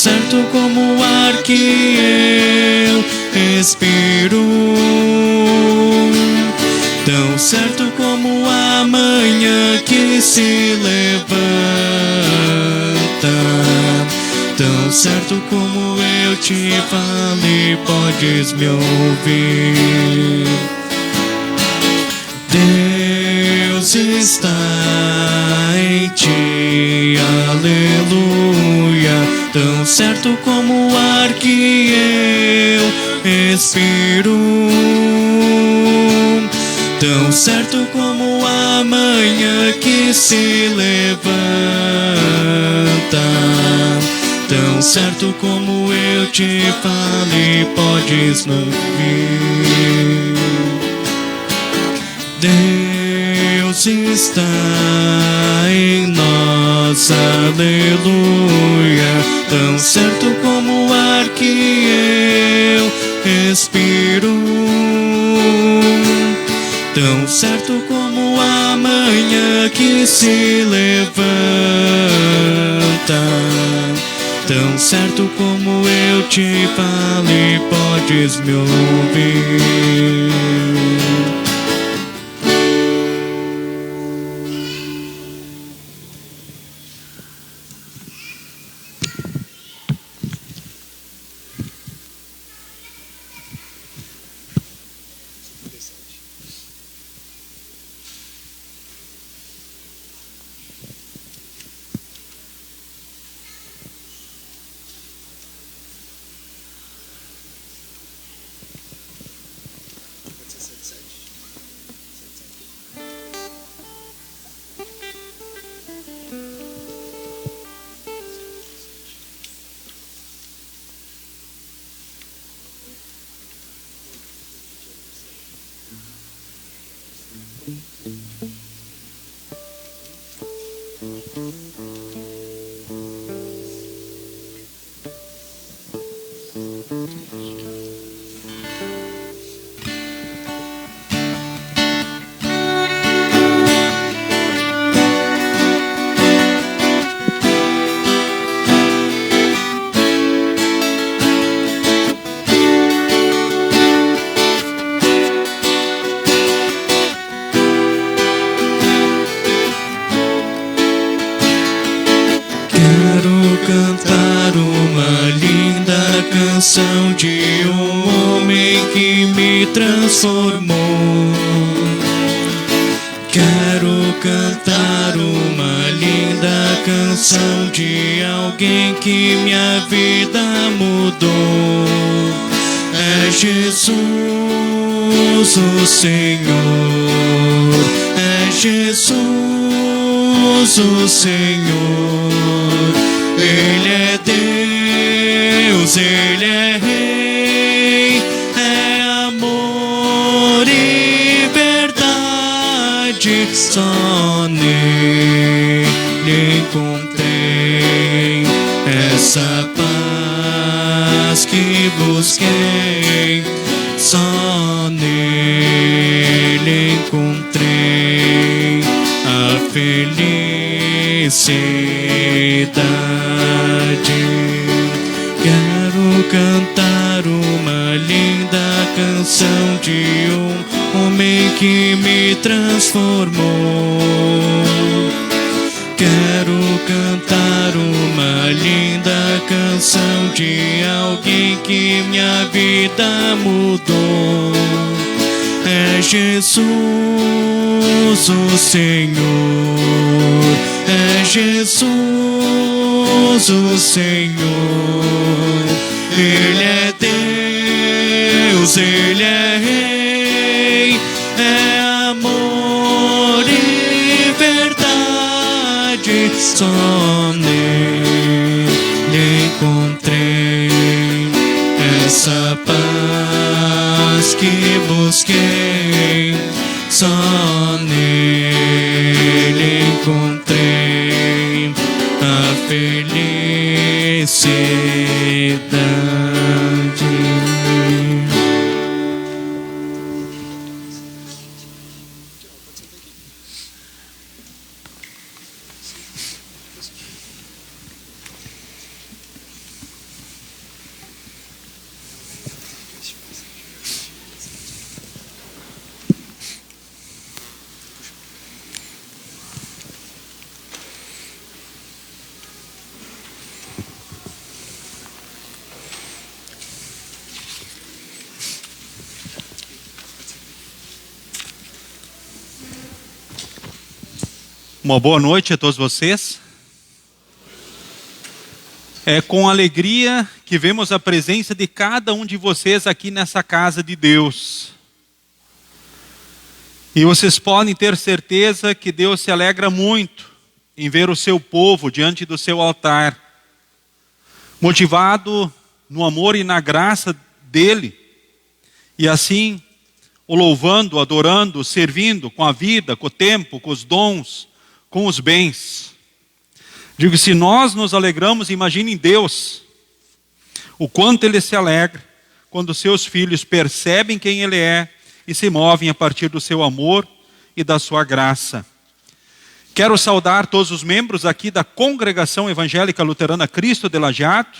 certo como o ar que eu respiro, tão certo como a manhã que se levanta, tão certo como eu te falei, podes me ouvir. Deus está em ti, aleluia, tão certo como o ar que eu respiro, tão certo como a manhã que se levanta, tão certo como eu te falei, podes não vir. Deus está em nós, aleluia, tão certo como o ar que eu respiro, tão certo como a manhã que se levanta, tão certo como eu te falei, podes me ouvir. Cantar uma linda canção de um homem que me transformou. Quero cantar uma linda canção de alguém que minha vida mudou. É Jesus, o Senhor. É Jesus, o Senhor. Ele é Deus, Ele é Rei, é amor e verdade. Só nele encontrei essa paz que busquei. Só nele encontrei a felicidade. Quero cantar uma linda canção de um homem que me transformou. Quero cantar uma linda canção de alguém que minha vida mudou. É Jesus, o Senhor. É Jesus, o Senhor. Ele é Deus, Ele é Rei, é amor e verdade. Só nele encontrei essa paz que busquei. Só nele encontrei a felicidade. Uma boa noite a todos vocês. É com alegria que vemos a presença de cada um de vocês aqui nessa casa de Deus. E vocês podem ter certeza que Deus se alegra muito em ver o seu povo diante do seu altar, motivado no amor e na graça dele, e assim o louvando, adorando, servindo com a vida, com o tempo, com os dons, com os bens. Digo, se nós nos alegramos, imaginem Deus, o quanto Ele se alegra quando seus filhos percebem quem Ele é e se movem a partir do seu amor e da sua graça. Quero saudar todos os membros aqui da Congregação Evangélica Luterana Cristo de Lajeado.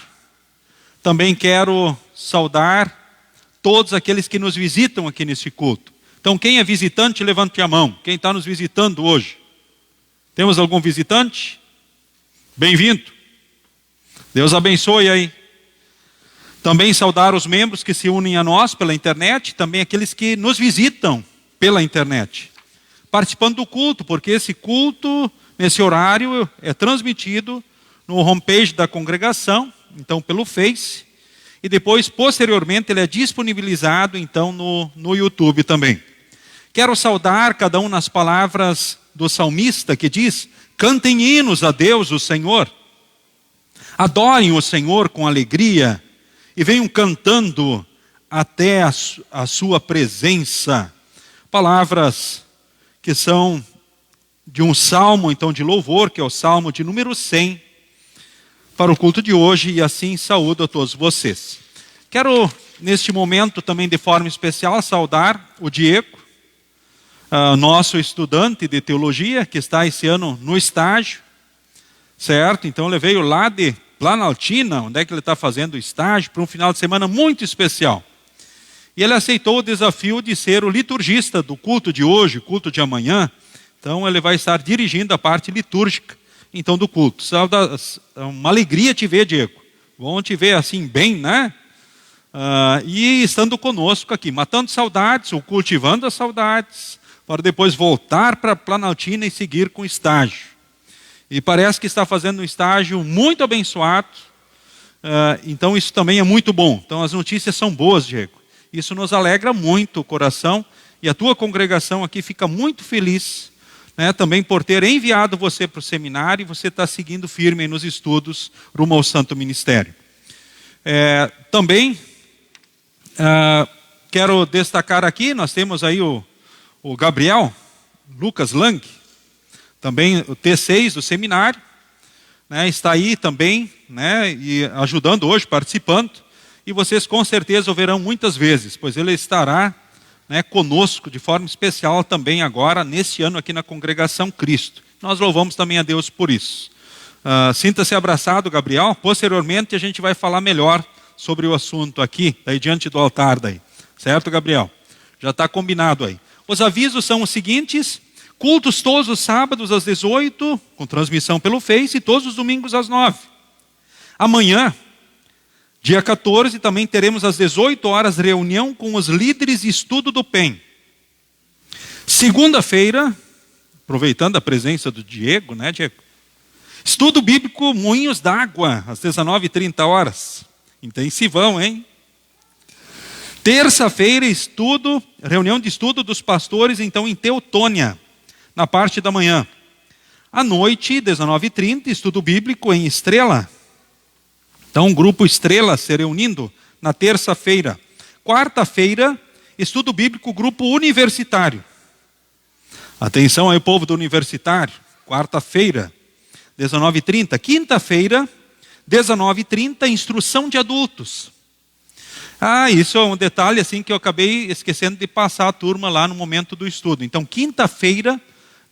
Também quero saudar todos aqueles que nos visitam aqui nesse culto. Então, quem é visitante, levante a mão. Quem está nos visitando hoje? Temos algum visitante? Bem-vindo. Deus abençoe aí. Também saudar os membros que se unem a nós pela internet, também aqueles que nos visitam pela internet, participando do culto, porque esse culto, nesse horário, é transmitido no homepage da congregação, então pelo Face, e depois, posteriormente, ele é disponibilizado, então, no YouTube também. Quero saudar cada um nas palavras do salmista que diz: cantem hinos a Deus, o Senhor. Adorem o Senhor com alegria e venham cantando até a sua presença. Palavras que são de um salmo, então, de louvor, que é o salmo de número 100, para o culto de hoje, e assim saúdo a todos vocês. Quero, neste momento, também de forma especial, saudar o Diego, nosso estudante de teologia, que está esse ano no estágio, certo? Então ele veio lá de Planaltina, onde é que ele está fazendo o estágio, para um final de semana muito especial. E ele aceitou o desafio de ser o liturgista do culto de hoje, culto de amanhã. Então ele vai estar dirigindo a parte litúrgica, então, do culto. É uma alegria te ver, Diego. Bom te ver assim bem, né? E estando conosco aqui, matando saudades, ou cultivando as saudades, para depois voltar para Planaltina e seguir com o estágio. E parece que está fazendo um estágio muito abençoado, então isso também é muito bom. Então as notícias são boas, Diego. Isso nos alegra muito o coração, e a tua congregação aqui fica muito feliz, né, também por ter enviado você para o seminário, e você está seguindo firme nos estudos rumo ao Santo Ministério. Também quero destacar aqui, nós temos aí o Gabriel, Lucas Lang, também o T6 do seminário, né, está aí também, né, e ajudando hoje, participando, e vocês com certeza o verão muitas vezes, pois ele estará, né, conosco de forma especial também agora, neste ano aqui na Congregação Cristo. Nós louvamos também a Deus por isso. Sinta-se abraçado, Gabriel. Posteriormente a gente vai falar melhor sobre o assunto aqui, daí diante do altar daí. Certo, Gabriel? Já está combinado aí. Os avisos são os seguintes: cultos todos os sábados às 18, com transmissão pelo Face, e todos os domingos às 9. Amanhã, dia 14, também teremos às 18 horas reunião com os líderes de estudo do PEN. Segunda-feira, aproveitando a presença do Diego, né, Diego? Estudo bíblico Moinhos d'Água, às 19h30. Intensivão, hein? Terça-feira, reunião de estudo dos pastores, então, em Teutônia, na parte da manhã. À noite, 19h30, estudo bíblico em Estrela. Então, o grupo Estrela se reunindo na terça-feira. Quarta-feira, estudo bíblico grupo universitário. Atenção aí, povo do universitário. Quarta-feira, 19h30. Quinta-feira, 19h30, instrução de adultos. Isso é um detalhe assim que eu acabei esquecendo de passar a turma lá no momento do estudo. Então, quinta-feira,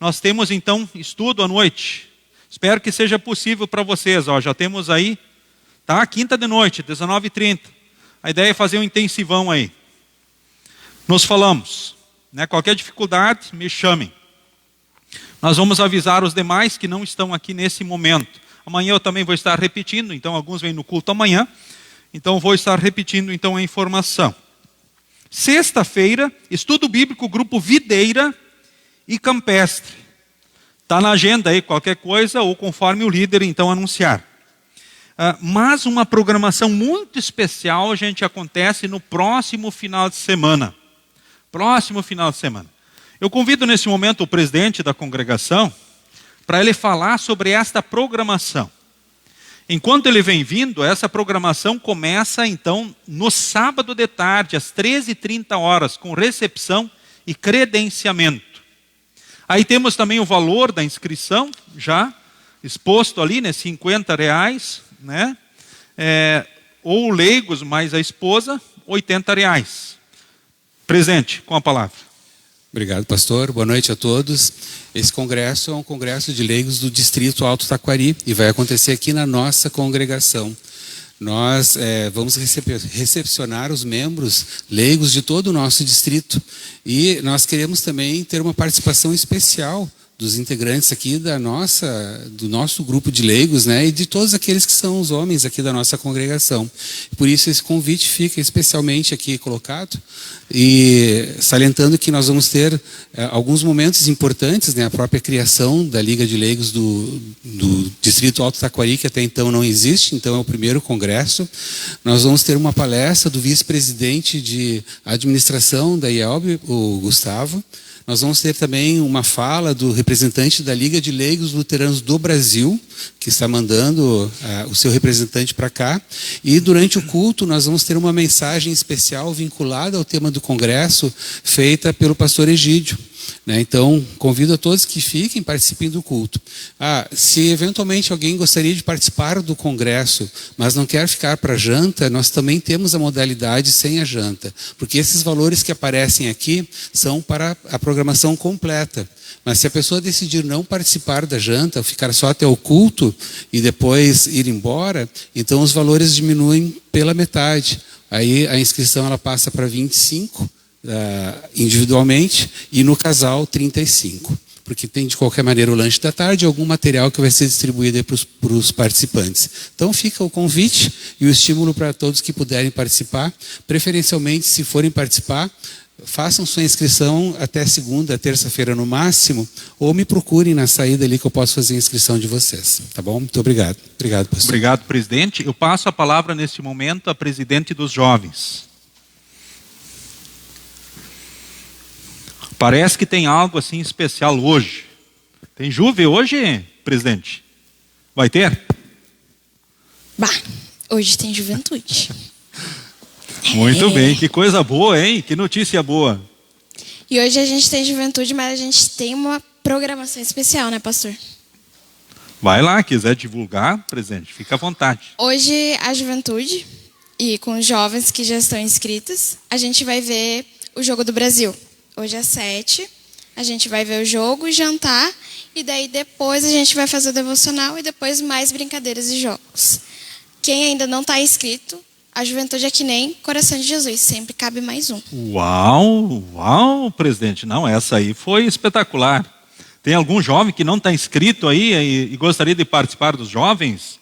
nós temos então estudo à noite. Espero que seja possível para vocês. Já temos aí, tá? Quinta de noite, 19h30. A ideia é fazer um intensivão aí. Nos falamos, né? Qualquer dificuldade, me chamem. Nós vamos avisar os demais que não estão aqui nesse momento. Amanhã eu também vou estar repetindo, então alguns vêm no culto amanhã. Então vou estar repetindo então a informação. Sexta-feira, estudo bíblico, grupo Videira e Campestre. Está na agenda aí, qualquer coisa, ou conforme o líder então anunciar. Mas uma programação muito especial, gente, acontece no próximo final de semana. Próximo final de semana. Eu convido nesse momento o presidente da congregação para ele falar sobre esta programação. Enquanto ele vem vindo, essa programação começa então no sábado de tarde, às 13h30, com recepção e credenciamento. Aí temos também o valor da inscrição, já exposto ali, né, R$50, né? Ou leigos mais a esposa, R$80. Presente, com a palavra. Obrigado, pastor. Boa noite a todos. Esse congresso é um congresso de leigos do Distrito Alto Taquari e vai acontecer aqui na nossa congregação. Nós vamos recepcionar os membros leigos de todo o nosso distrito e nós queremos também ter uma participação especial dos integrantes aqui do nosso grupo de leigos, né, e de todos aqueles que são os homens aqui da nossa congregação. Por isso esse convite fica especialmente aqui colocado e salientando que nós vamos ter alguns momentos importantes, né, a própria criação da Liga de Leigos do Distrito Alto Taquari, que até então não existe, então é o primeiro congresso. Nós vamos ter uma palestra do vice-presidente de administração da IELB, o Gustavo. Nós vamos ter também uma fala do representante da Liga de Leigos Luteranos do Brasil, que está mandando o seu representante para cá. E durante o culto nós vamos ter uma mensagem especial vinculada ao tema do congresso, feita pelo pastor Egídio. Então, convido a todos que fiquem, participem do culto. Se eventualmente alguém gostaria de participar do congresso, mas não quer ficar para janta, nós também temos a modalidade sem a janta, porque esses valores que aparecem aqui são para a programação completa. Mas se a pessoa decidir não participar da janta, ficar só até o culto e depois ir embora, então os valores diminuem pela metade. Aí a inscrição ela passa para 25 individualmente e no casal 35, porque tem de qualquer maneira o lanche da tarde e algum material que vai ser distribuído para os participantes. Então fica o convite e o estímulo para todos que puderem participar, preferencialmente se forem participar, façam sua inscrição até segunda, terça-feira no máximo, ou me procurem na saída ali que eu posso fazer a inscrição de vocês, tá bom? Muito obrigado. Obrigado, pastor. Obrigado, presidente. Eu passo a palavra nesse momento à presidente dos jovens. Parece que tem algo assim especial hoje. Tem Juve hoje, presidente? Vai ter? Hoje tem juventude. Muito bem, que coisa boa, hein? Que notícia boa. E hoje a gente tem juventude, mas a gente tem uma programação especial, né, pastor? Vai lá, quiser divulgar, presidente, fica à vontade. Hoje a juventude, e com os jovens que já estão inscritos, a gente vai ver o Jogo do Brasil. Hoje às 7, a gente vai ver o jogo, jantar, e daí depois a gente vai fazer o devocional e depois mais brincadeiras e jogos. Quem ainda não está inscrito, a juventude é que nem Coração de Jesus, sempre cabe mais um. Uau, presidente. Não, essa aí foi espetacular. Tem algum jovem que não está inscrito aí e gostaria de participar dos jovens?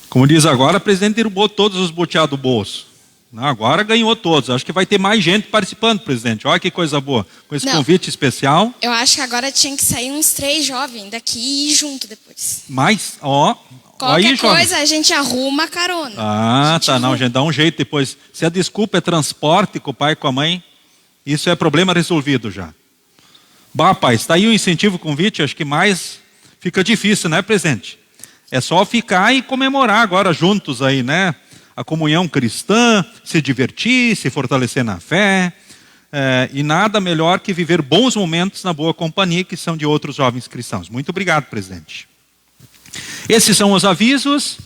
Como diz agora, o presidente derrubou todos os boteados do bolso. Não, agora ganhou todos. Acho que vai ter mais gente participando, presidente. Olha que coisa boa. Com esse convite especial. Eu acho que agora tinha que sair uns 3 jovens daqui e ir junto depois. Mas, qualquer aí, coisa, jovem, a gente arruma a carona. Não, gente, dá um jeito depois. Se a desculpa é transporte com o pai e com a mãe, isso é problema resolvido já. Bah, pai, está aí o incentivo, o convite, acho que mais fica difícil, né, presidente? É só ficar e comemorar agora juntos aí, né? A comunhão cristã, se divertir, se fortalecer na fé, e nada melhor que viver bons momentos na boa companhia que são de outros jovens cristãos. Muito obrigado, presidente. Esses são os avisos.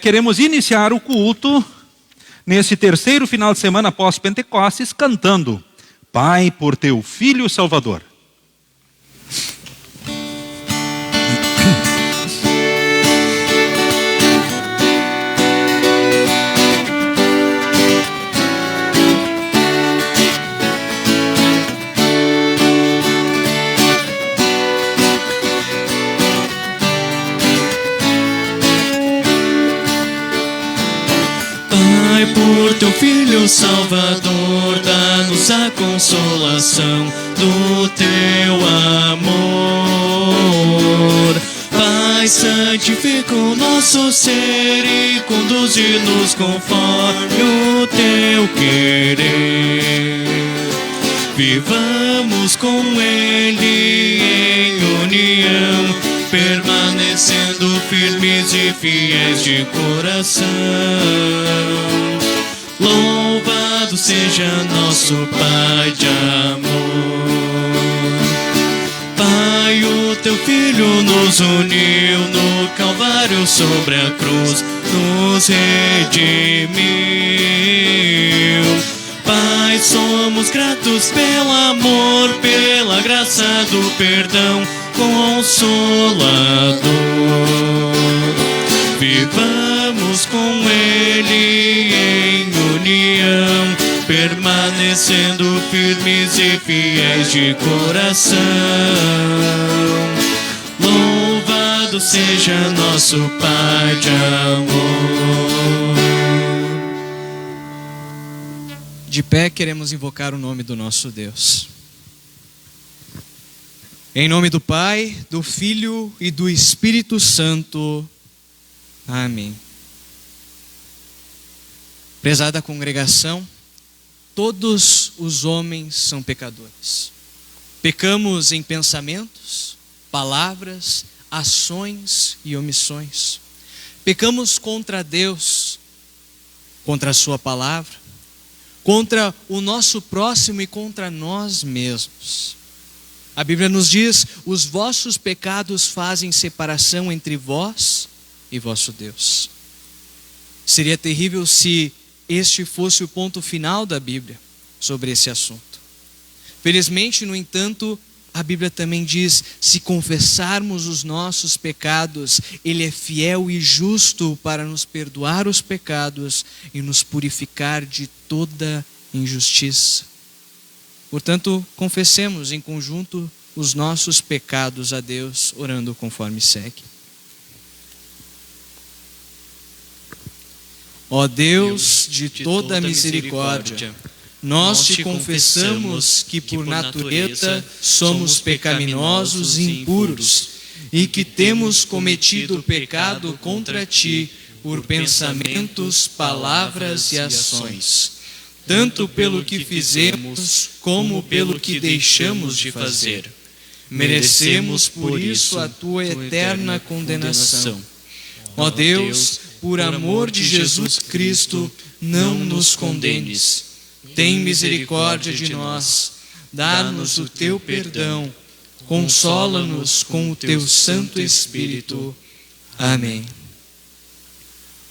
Queremos iniciar o culto nesse terceiro final de semana após Pentecostes, cantando Pai, por teu Filho Salvador. Pai, por teu Filho Salvador, dá-nos a consolação do teu amor. Pai, santifica o nosso ser e conduze-nos conforme o teu querer. Vivamos com Ele em união, permanecendo firmes e fiéis de coração. Louvado seja nosso Pai de amor. Pai, o teu Filho nos uniu no Calvário, sobre a cruz nos redimiu. Pai, somos gratos pelo amor, pela graça do perdão consolador. Vivamos com Ele em união, permanecendo firmes e fiéis de coração. Louvado seja nosso Pai de amor. De pé, queremos invocar o nome do nosso Deus. Em nome do Pai, do Filho e do Espírito Santo. Amém. Prezada congregação, todos os homens são pecadores. Pecamos em pensamentos, palavras, ações e omissões. Pecamos contra Deus, contra a sua palavra, contra o nosso próximo e contra nós mesmos. A Bíblia nos diz: os vossos pecados fazem separação entre vós e vosso Deus. Seria terrível se este fosse o ponto final da Bíblia sobre esse assunto. Felizmente, no entanto, a Bíblia também diz: se confessarmos os nossos pecados, Ele é fiel e justo para nos perdoar os pecados e nos purificar de toda injustiça. Portanto, confessemos em conjunto os nossos pecados a Deus, orando conforme segue. Ó Deus de toda misericórdia, nós te confessamos que por natureza somos pecaminosos e impuros e que temos cometido pecado contra ti por pensamentos, palavras e ações, tanto pelo que fizemos como pelo que deixamos de fazer. Merecemos por isso a tua eterna condenação. Ó Deus, por amor de Jesus Cristo, não nos condenes. Tem misericórdia de nós, dá-nos o teu perdão, consola-nos com o teu Santo Espírito. Amém.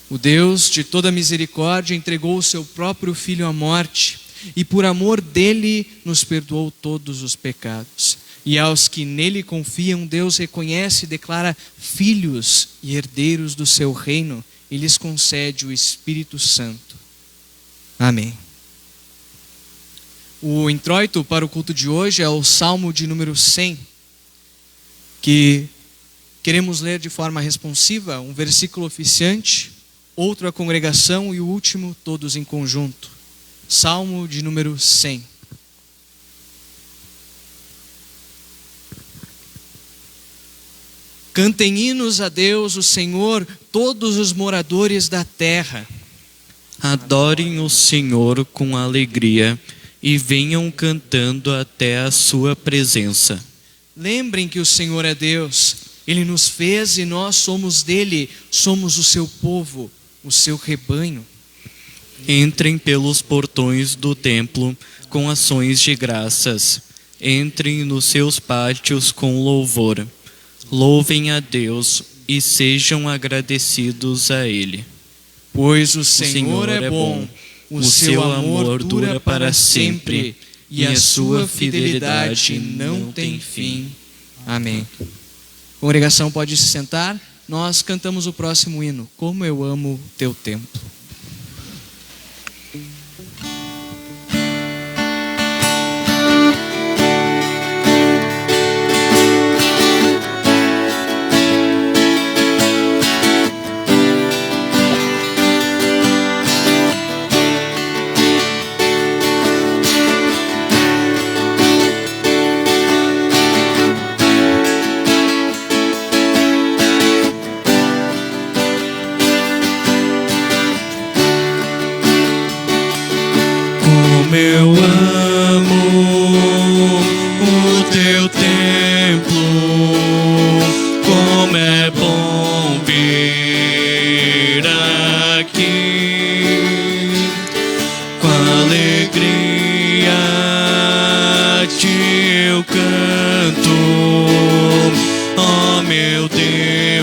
O Deus de toda misericórdia entregou o seu próprio Filho à morte e por amor dele nos perdoou todos os pecados. E aos que nele confiam, Deus reconhece e declara filhos e herdeiros do seu reino e lhes concede o Espírito Santo. Amém. O introito para o culto de hoje é o Salmo de número 100, que queremos ler de forma responsiva, um versículo oficiante, outro a congregação e o último todos em conjunto. Salmo de número 100. Cantem hinos a Deus, o Senhor, todos os moradores da terra. Adorem o Senhor com alegria e venham cantando até a sua presença. Lembrem que o Senhor é Deus, Ele nos fez e nós somos dele, somos o seu povo, o seu rebanho. Entrem pelos portões do templo com ações de graças. Entrem nos seus pátios com louvor. Louvem a Deus e sejam agradecidos a Ele. Pois o Senhor é bom, o seu amor dura para sempre e a sua fidelidade não tem fim. Amém. A congregação pode se sentar. Nós cantamos o próximo hino, Como Eu Amo Teu Templo.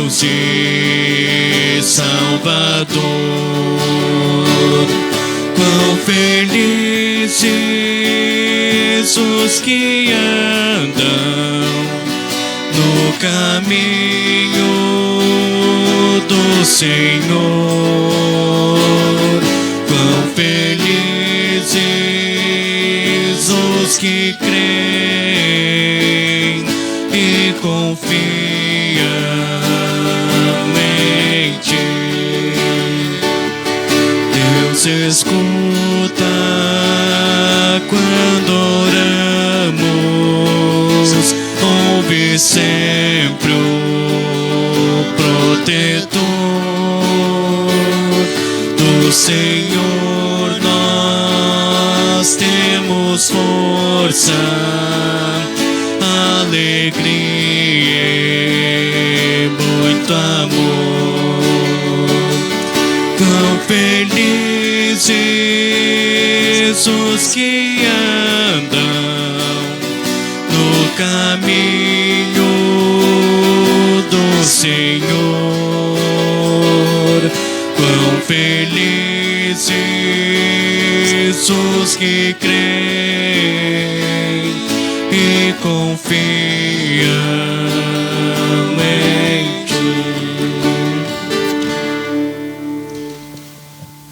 Deus e Salvador. Quão felizes os que andam no caminho do Senhor. Quão felizes os que creem e confiam em Ti. Deus escuta quando oramos, ouve sempre o protetor do Senhor. Nós temos força, alegria e muito amor. Quão felizes os que andam no caminho do Senhor. Quão felizes os que creem e confiam em Ti.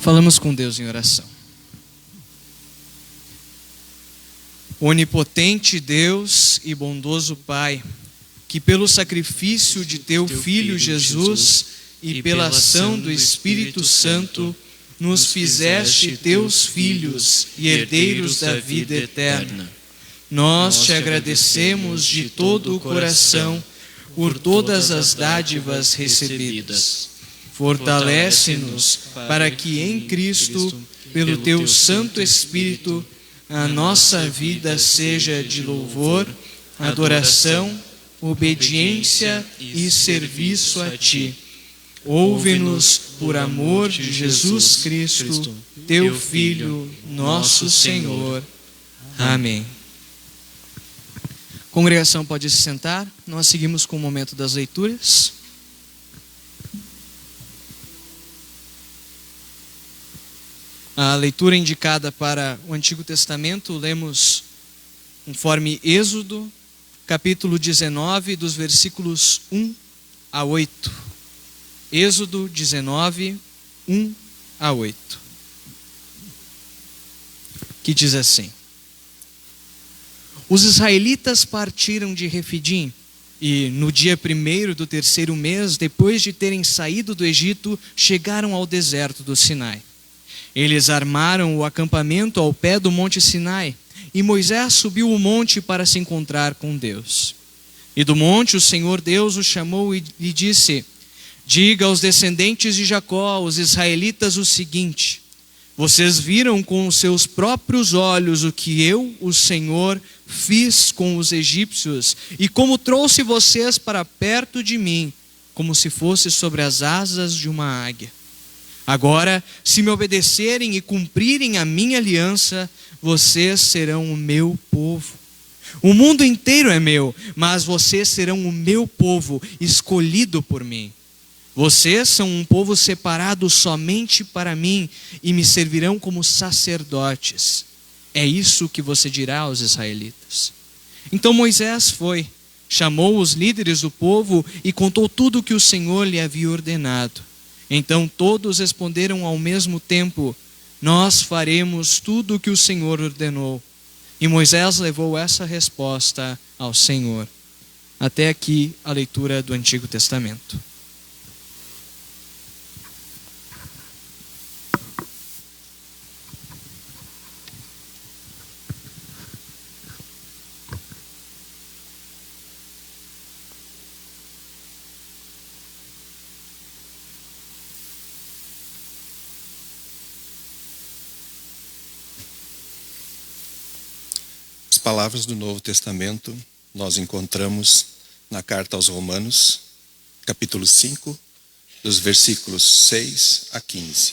Falamos com Deus em oração. Onipotente Deus e bondoso Pai, que pelo sacrifício de Teu Filho Jesus e pela ação do Espírito Santo nos fizeste Teus filhos e herdeiros da vida eterna. Nós Te agradecemos de todo o coração por todas as dádivas recebidas. Fortalece-nos para que em Cristo, pelo Teu Santo Espírito, a nossa vida seja de louvor, adoração, obediência e serviço a Ti. Ouve-nos por amor de Jesus Cristo, Teu Filho, nosso Senhor. Amém. Congregação pode se sentar. Nós seguimos com o momento das leituras. A leitura indicada para o Antigo Testamento, lemos conforme Êxodo, capítulo 19, dos versículos 1 a 8. Êxodo 19, 1 a 8. Que diz assim: Os israelitas partiram de Refidim, e no dia 1º do 3º mês, depois de terem saído do Egito, chegaram ao deserto do Sinai. Eles armaram o acampamento ao pé do monte Sinai, e Moisés subiu o monte para se encontrar com Deus. E do monte o Senhor Deus o chamou e lhe disse: Diga aos descendentes de Jacó, os israelitas, o seguinte: Vocês viram com os seus próprios olhos o que eu, o Senhor, fiz com os egípcios, e como trouxe vocês para perto de mim, como se fosse sobre as asas de uma águia. Agora, se me obedecerem e cumprirem a minha aliança, vocês serão o meu povo. O mundo inteiro é meu, mas vocês serão o meu povo, escolhido por mim. Vocês são um povo separado somente para mim e me servirão como sacerdotes. É isso que você dirá aos israelitas. Então Moisés foi, chamou os líderes do povo e contou tudo o que o Senhor lhe havia ordenado. Então todos responderam ao mesmo tempo: Nós faremos tudo o que o Senhor ordenou. E Moisés levou essa resposta ao Senhor. Até aqui a leitura do Antigo Testamento. Palavras do Novo Testamento nós encontramos na carta aos Romanos, capítulo 5, dos versículos 6 a 15.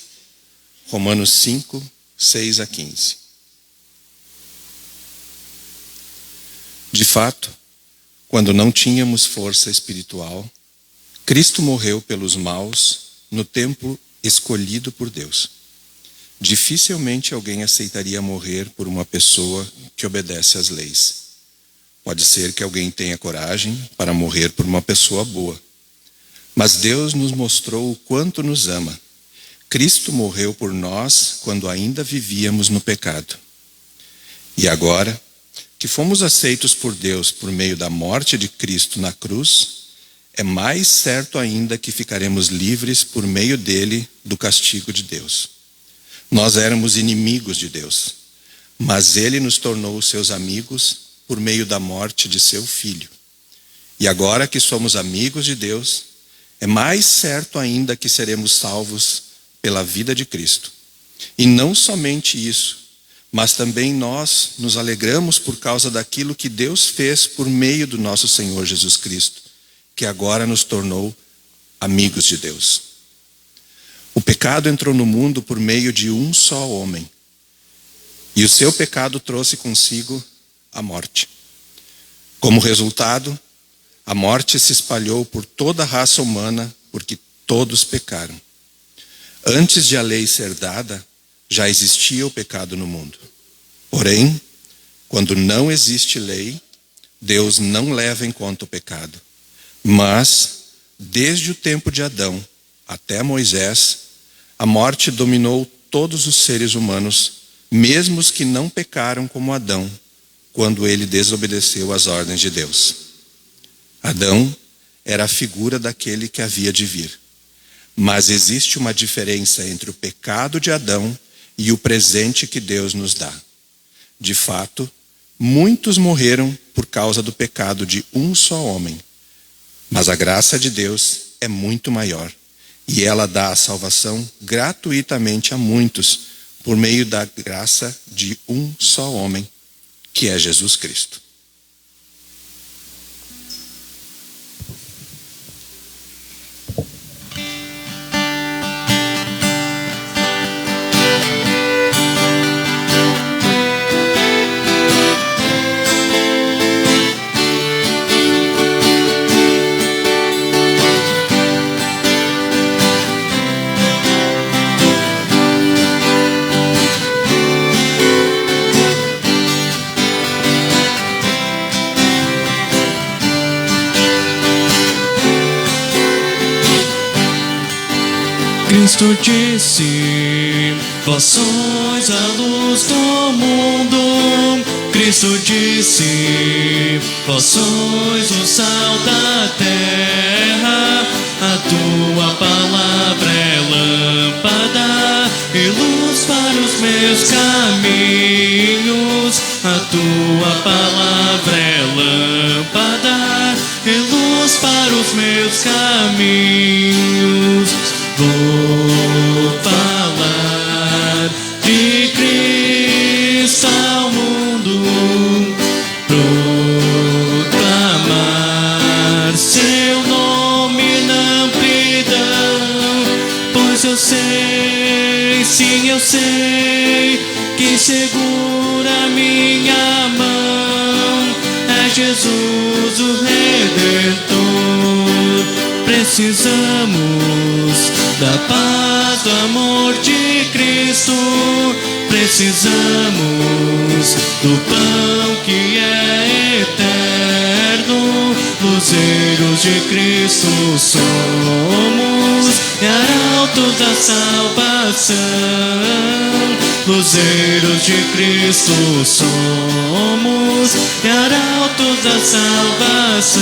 Romanos 5, 6 a 15. De fato, quando não tínhamos força espiritual, Cristo morreu pelos maus no tempo escolhido por Deus. Dificilmente alguém aceitaria morrer por uma pessoa que obedece às leis. Pode ser que alguém tenha coragem para morrer por uma pessoa boa. Mas Deus nos mostrou o quanto nos ama. Cristo morreu por nós quando ainda vivíamos no pecado. E agora, que fomos aceitos por Deus por meio da morte de Cristo na cruz, é mais certo ainda que ficaremos livres por meio dele do castigo de Deus. Nós éramos inimigos de Deus, mas ele nos tornou seus amigos por meio da morte de seu Filho. E agora que somos amigos de Deus, é mais certo ainda que seremos salvos pela vida de Cristo. E não somente isso, mas também nós nos alegramos por causa daquilo que Deus fez por meio do nosso Senhor Jesus Cristo, que agora nos tornou amigos de Deus. O pecado entrou no mundo por meio de um só homem, e o seu pecado trouxe consigo a morte. Como resultado, a morte se espalhou por toda a raça humana, porque todos pecaram. Antes de a lei ser dada, já existia o pecado no mundo. Porém, quando não existe lei, Deus não leva em conta o pecado. Mas, desde o tempo de Adão até Moisés, a morte dominou todos os seres humanos, mesmo os que não pecaram como Adão, quando ele desobedeceu às ordens de Deus. Adão era a figura daquele que havia de vir. Mas existe uma diferença entre o pecado de Adão e o presente que Deus nos dá. De fato, muitos morreram por causa do pecado de um só homem. Mas a graça de Deus é muito maior, e ela dá a salvação gratuitamente a muitos, por meio da graça de um só homem, que é Jesus Cristo. Cristo disse: vós sois a luz do mundo. Cristo disse: vós sois o sal da terra. A tua palavra é lâmpada e luz para os meus caminhos. A tua palavra é lâmpada e luz para os meus caminhos. Vou falar de Cristo ao mundo, proclamar seu nome na amplidão, pois eu sei, sim eu sei, quem segura minha mão é Jesus o Redentor. Precisamos da paz, do amor de Cristo. Precisamos do pão que é eterno. Luzeiros de Cristo somos e arautos da salvação. Luzeiros de Cristo somos e arautos da salvação.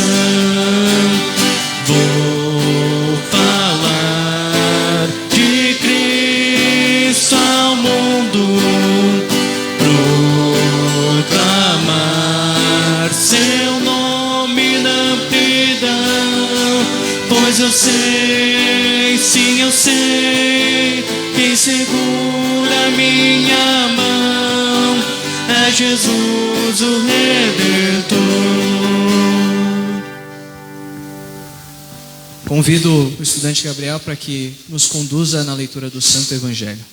Vou falar de Cristo ao mundo, proclamar seu nome na amplidão, pois eu sei, sim eu sei, quem segura minha mão é Jesus o Redentor. Convido o estudante Gabriel para que nos conduza na leitura do Santo Evangelho.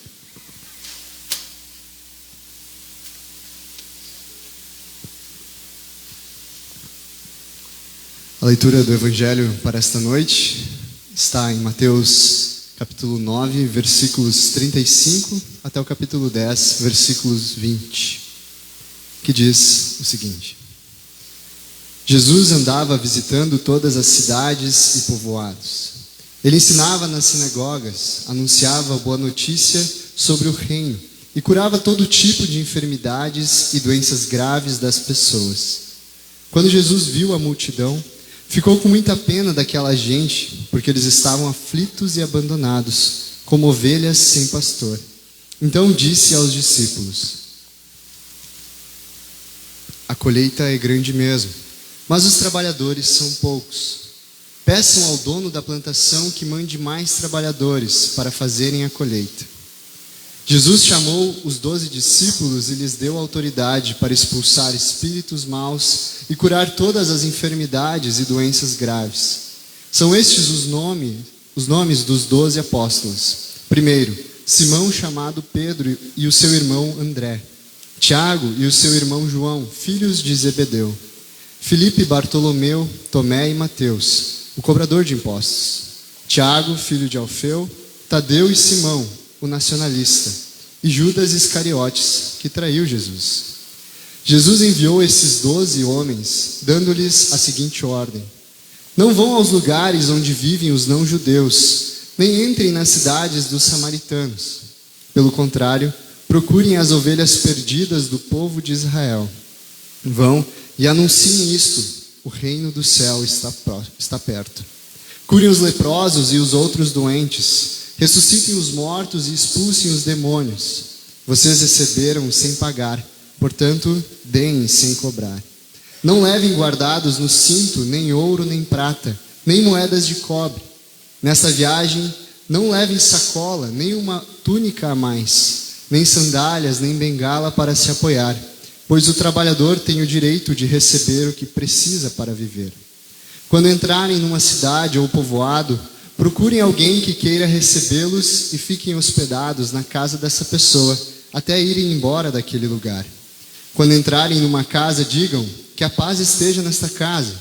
A leitura do Evangelho para esta noite está em Mateus capítulo 9, versículos 35 até o capítulo 10, versículos 20, que diz o seguinte: Jesus andava visitando todas as cidades e povoados. Ele ensinava nas sinagogas, anunciava a boa notícia sobre o reino e curava todo tipo de enfermidades e doenças graves das pessoas. Quando Jesus viu a multidão, ficou com muita pena daquela gente, porque eles estavam aflitos e abandonados, como ovelhas sem pastor. Então disse aos discípulos: a colheita é grande mesmo, mas os trabalhadores são poucos. Peçam ao dono da plantação que mande mais trabalhadores para fazerem a colheita. Jesus chamou os 12 discípulos e lhes deu autoridade para expulsar espíritos maus e curar todas as enfermidades e doenças graves. São estes os nomes dos 12 apóstolos. Primeiro, Simão, chamado Pedro, e o seu irmão André. Tiago e o seu irmão João, filhos de Zebedeu. Filipe, Bartolomeu, Tomé e Mateus, o cobrador de impostos. Tiago, filho de Alfeu, Tadeu e Simão, o nacionalista, e Judas Iscariotes, que traiu Jesus. Jesus enviou esses 12 homens, dando-lhes a seguinte ordem: não vão aos lugares onde vivem os não-judeus, nem entrem nas cidades dos samaritanos. Pelo contrário, procurem as ovelhas perdidas do povo de Israel. Vão e anunciem isto: o reino do céu está perto. Curem os leprosos e os outros doentes, ressuscitem os mortos e expulsem os demônios. Vocês receberam sem pagar, portanto, deem sem cobrar. Não levem guardados no cinto nem ouro nem prata, nem moedas de cobre. Nesta viagem, não levem sacola, nem uma túnica a mais, nem sandálias, nem bengala para se apoiar, pois o trabalhador tem o direito de receber o que precisa para viver. Quando entrarem numa cidade ou povoado, procurem alguém que queira recebê-los e fiquem hospedados na casa dessa pessoa, até irem embora daquele lugar. Quando entrarem numa casa, digam: que a paz esteja nesta casa.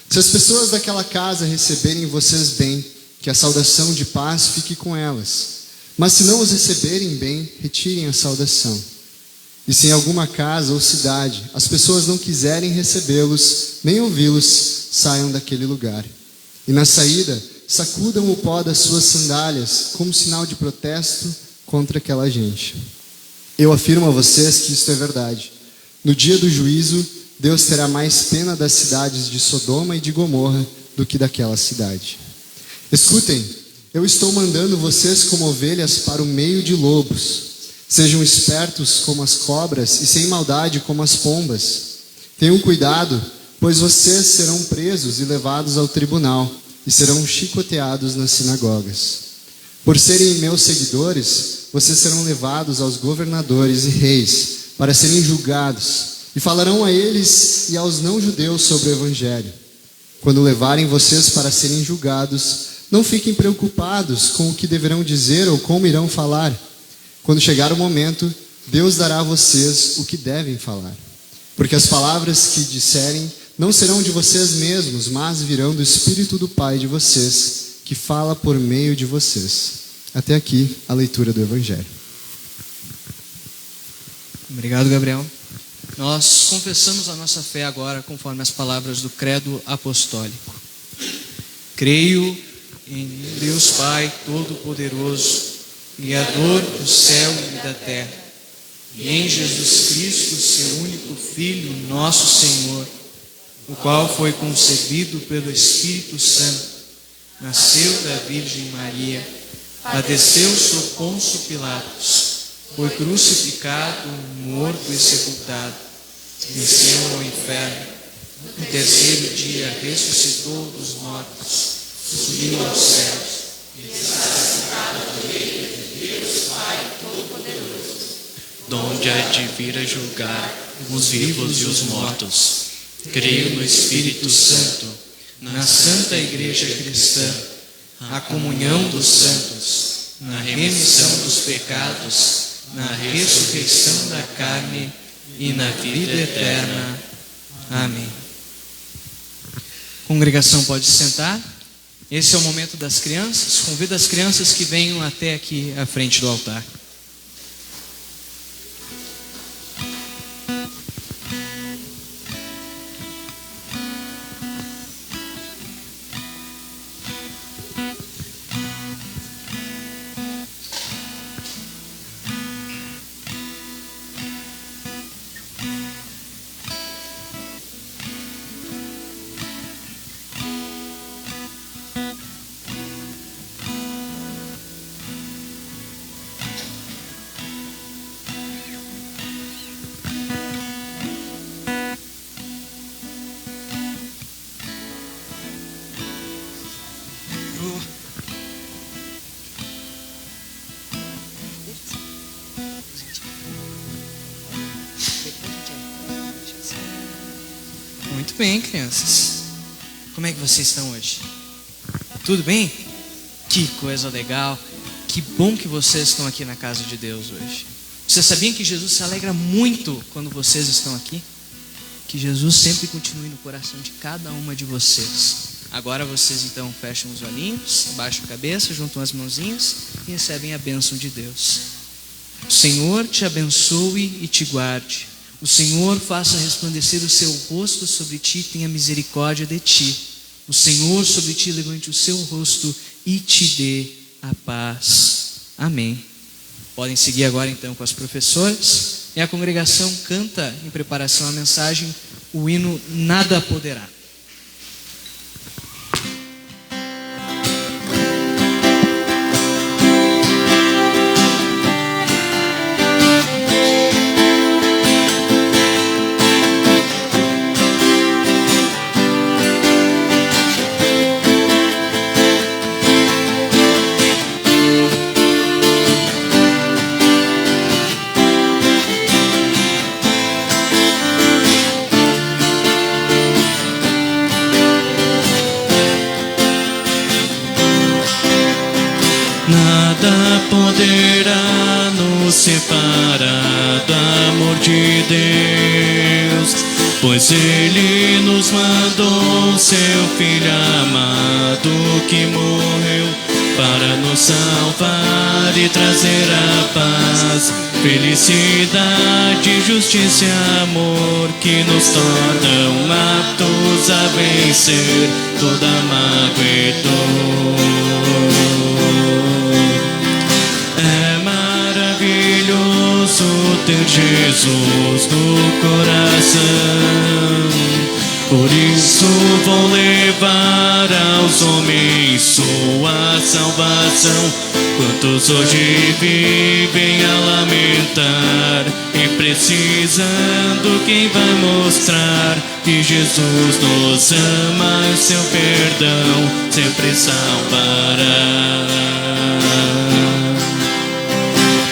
Se as pessoas daquela casa receberem vocês bem, que a saudação de paz fique com elas. Mas se não os receberem bem, retirem a saudação. E se em alguma casa ou cidade as pessoas não quiserem recebê-los, nem ouvi-los, saiam daquele lugar. E na saída, sacudam o pó das suas sandálias, como sinal de protesto contra aquela gente. Eu afirmo a vocês que isto é verdade. No dia do juízo, Deus terá mais pena das cidades de Sodoma e de Gomorra do que daquela cidade. Escutem, eu estou mandando vocês como ovelhas para o meio de lobos. Sejam espertos como as cobras e sem maldade como as pombas. Tenham cuidado, pois vocês serão presos e levados ao tribunal e serão chicoteados nas sinagogas. Por serem meus seguidores, vocês serão levados aos governadores e reis para serem julgados, e falarão a eles e aos não-judeus sobre o Evangelho. Quando levarem vocês para serem julgados, não fiquem preocupados com o que deverão dizer ou como irão falar. Quando chegar o momento, Deus dará a vocês o que devem falar. Porque as palavras que disserem não serão de vocês mesmos, mas virão do Espírito do Pai de vocês, que fala por meio de vocês. Até aqui a leitura do Evangelho. Obrigado, Gabriel. Nós confessamos a nossa fé agora conforme as palavras do Credo Apostólico. Creio em Deus Pai Todo-Poderoso, Criador do céu e da terra, e em Jesus Cristo, seu único Filho, nosso Senhor, o qual foi concebido pelo Espírito Santo, nasceu da Virgem Maria, padeceu sob Pôncio Pilatos, foi crucificado, morto e sepultado, desceu ao inferno, no terceiro dia ressuscitou dos mortos, subiu aos céus, e está sentado à direita de Deus Pai Todo-Poderoso, donde há de vir a julgar os vivos e os mortos. Creio no Espírito Santo, na Santa Igreja Cristã, a comunhão dos santos, na remissão dos pecados, na ressurreição da carne e na vida eterna. Amém. Congregação pode sentar. Esse é o momento das crianças. Convido as crianças que venham até aqui à frente do altar. Muito bem, crianças. Como é que vocês estão hoje? Tudo bem? Que coisa legal. Que bom que vocês estão aqui na casa de Deus hoje. Vocês sabiam que Jesus se alegra muito quando vocês estão aqui? Que Jesus sempre continue no coração de cada uma de vocês. Agora vocês então fecham os olhinhos, abaixam a cabeça, juntam as mãozinhas e recebem a bênção de Deus. O Senhor te abençoe e te guarde. O Senhor faça resplandecer o seu rosto sobre ti e tenha misericórdia de ti. O Senhor sobre ti levante o seu rosto e te dê a paz. Amém. Podem seguir agora então com as professoras. E a congregação canta em preparação à mensagem o hino Nada Poderá. Nada poderá nos separar do amor de Deus, pois Ele nos mandou seu Filho amado que morreu para nos salvar e trazer a paz, felicidade, justiça e amor que nos tornam aptos a vencer toda mágoa e dor. É maravilhoso ter Jesus no coração, por isso vou levar aos homens sua salvação. Quantos hoje vivem a lamentar e precisando, quem vai mostrar que Jesus nos ama e seu perdão sempre salvará.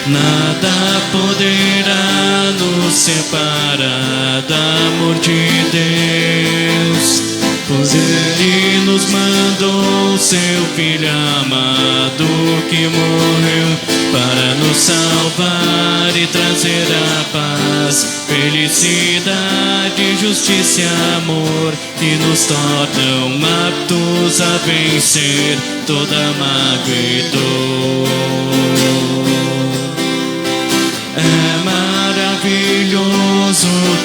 Nada poderá nos separar do amor de Deus, pois Ele nos mandou seu Filho amado que morreu para nos salvar e trazer a paz, felicidade, justiça e amor que nos tornam aptos a vencer toda mágoa e dor. É maravilhoso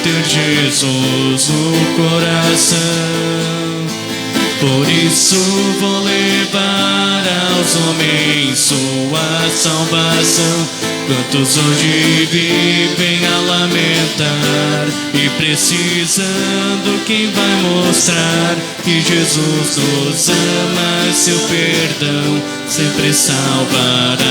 ter Jesus no coração, por isso vou levar aos homens sua salvação. Quantos hoje vivem a lamentar e precisando, quem vai mostrar que Jesus nos ama e seu perdão sempre salvará.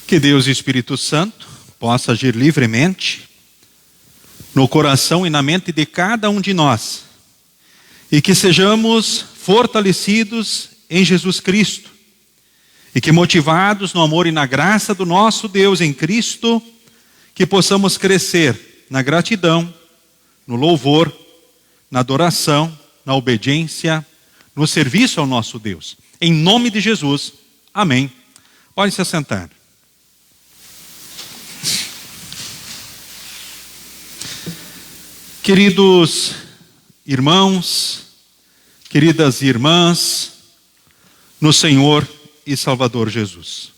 Que Deus e Espírito Santo possa agir livremente no coração e na mente de cada um de nós, e que sejamos fortalecidos em Jesus Cristo, e que motivados no amor e na graça do nosso Deus em Cristo, que possamos crescer na gratidão, no louvor na adoração, na obediência, no serviço ao nosso Deus. Em nome de Jesus, amém. Podem se assentar. Queridos irmãos, queridas irmãs, no Senhor e Salvador Jesus.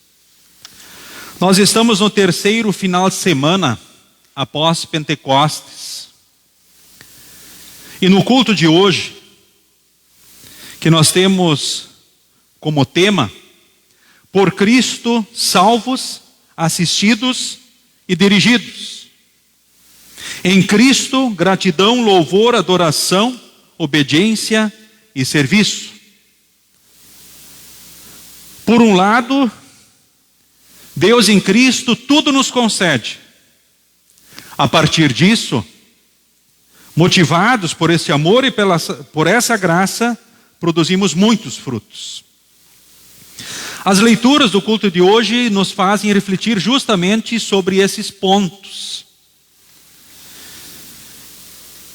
Nós estamos no terceiro final de semana após Pentecostes. E no culto de hoje, que nós temos como tema, por Cristo salvos, assistidos e dirigidos. Em Cristo, gratidão, louvor, adoração, obediência e serviço. Por um lado, Deus em Cristo tudo nos concede. A partir disso, motivados por esse amor e por essa graça, produzimos muitos frutos. As leituras do culto de hoje nos fazem refletir justamente sobre esses pontos.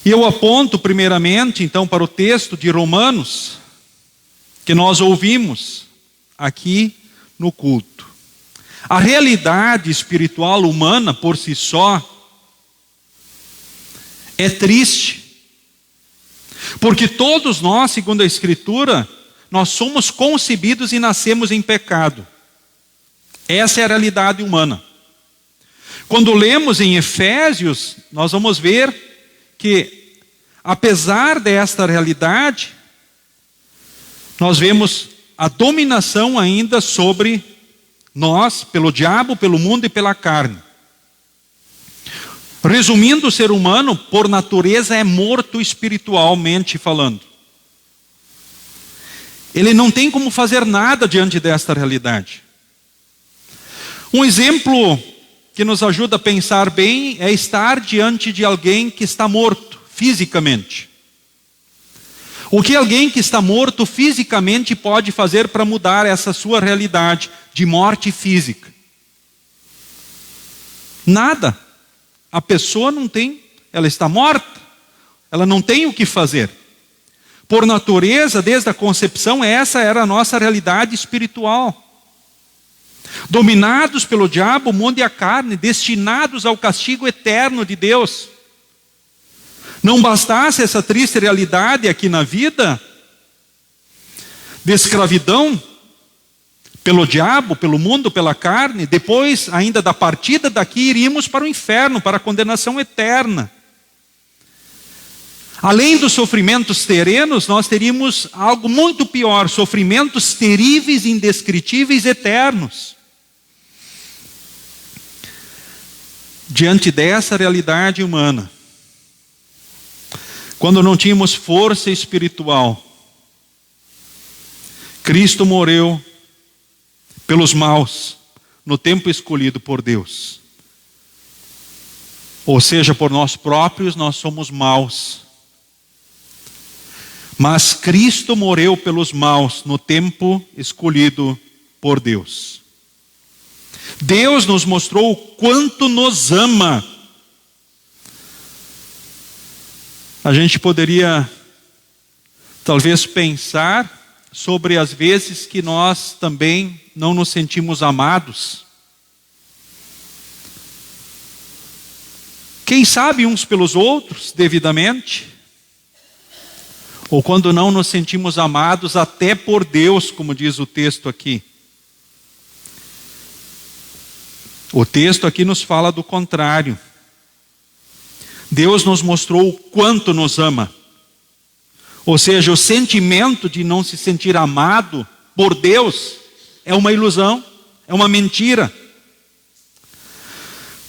E eu aponto primeiramente, então, para o texto de Romanos, que nós ouvimos aqui no culto. A realidade espiritual humana por si só é triste, porque todos nós, segundo a Escritura, nós somos concebidos e nascemos em pecado. Essa é a realidade humana. Quando lemos em Efésios, nós vamos ver que, apesar desta realidade, nós vemos a dominação ainda sobre nós, pelo diabo, pelo mundo e pela carne. Resumindo, o ser humano, por natureza, é morto espiritualmente falando. Ele não tem como fazer nada diante desta realidade. Um exemplo que nos ajuda a pensar bem é estar diante de alguém que está morto fisicamente. O que alguém que está morto fisicamente pode fazer para mudar essa sua realidade de morte física? Nada. A pessoa não tem, ela está morta, ela não tem o que fazer. Por natureza, desde a concepção, essa era a nossa realidade espiritual. Dominados pelo diabo, o mundo e a carne, destinados ao castigo eterno de Deus. Não bastasse essa triste realidade aqui na vida, de escravidão, pelo diabo, pelo mundo, pela carne, depois ainda da partida daqui iríamos para o inferno, para a condenação eterna. Além dos sofrimentos terrenos, nós teríamos algo muito pior, sofrimentos terríveis, indescritíveis, eternos. Diante dessa realidade humana, quando não tínhamos força espiritual, Cristo morreu pelos maus, no tempo escolhido por Deus. Ou seja, por nós próprios nós somos maus. Mas Cristo morreu pelos maus, no tempo escolhido por Deus. Deus nos mostrou o quanto nos ama. A gente poderia, talvez, pensar sobre as vezes que nós também não nos sentimos amados. Quem sabe uns pelos outros, devidamente, ou quando não nos sentimos amados até por Deus, como diz o texto aqui. O texto aqui nos fala do contrário. Deus nos mostrou o quanto nos ama. Ou seja, o sentimento de não se sentir amado por Deus é uma ilusão, é uma mentira.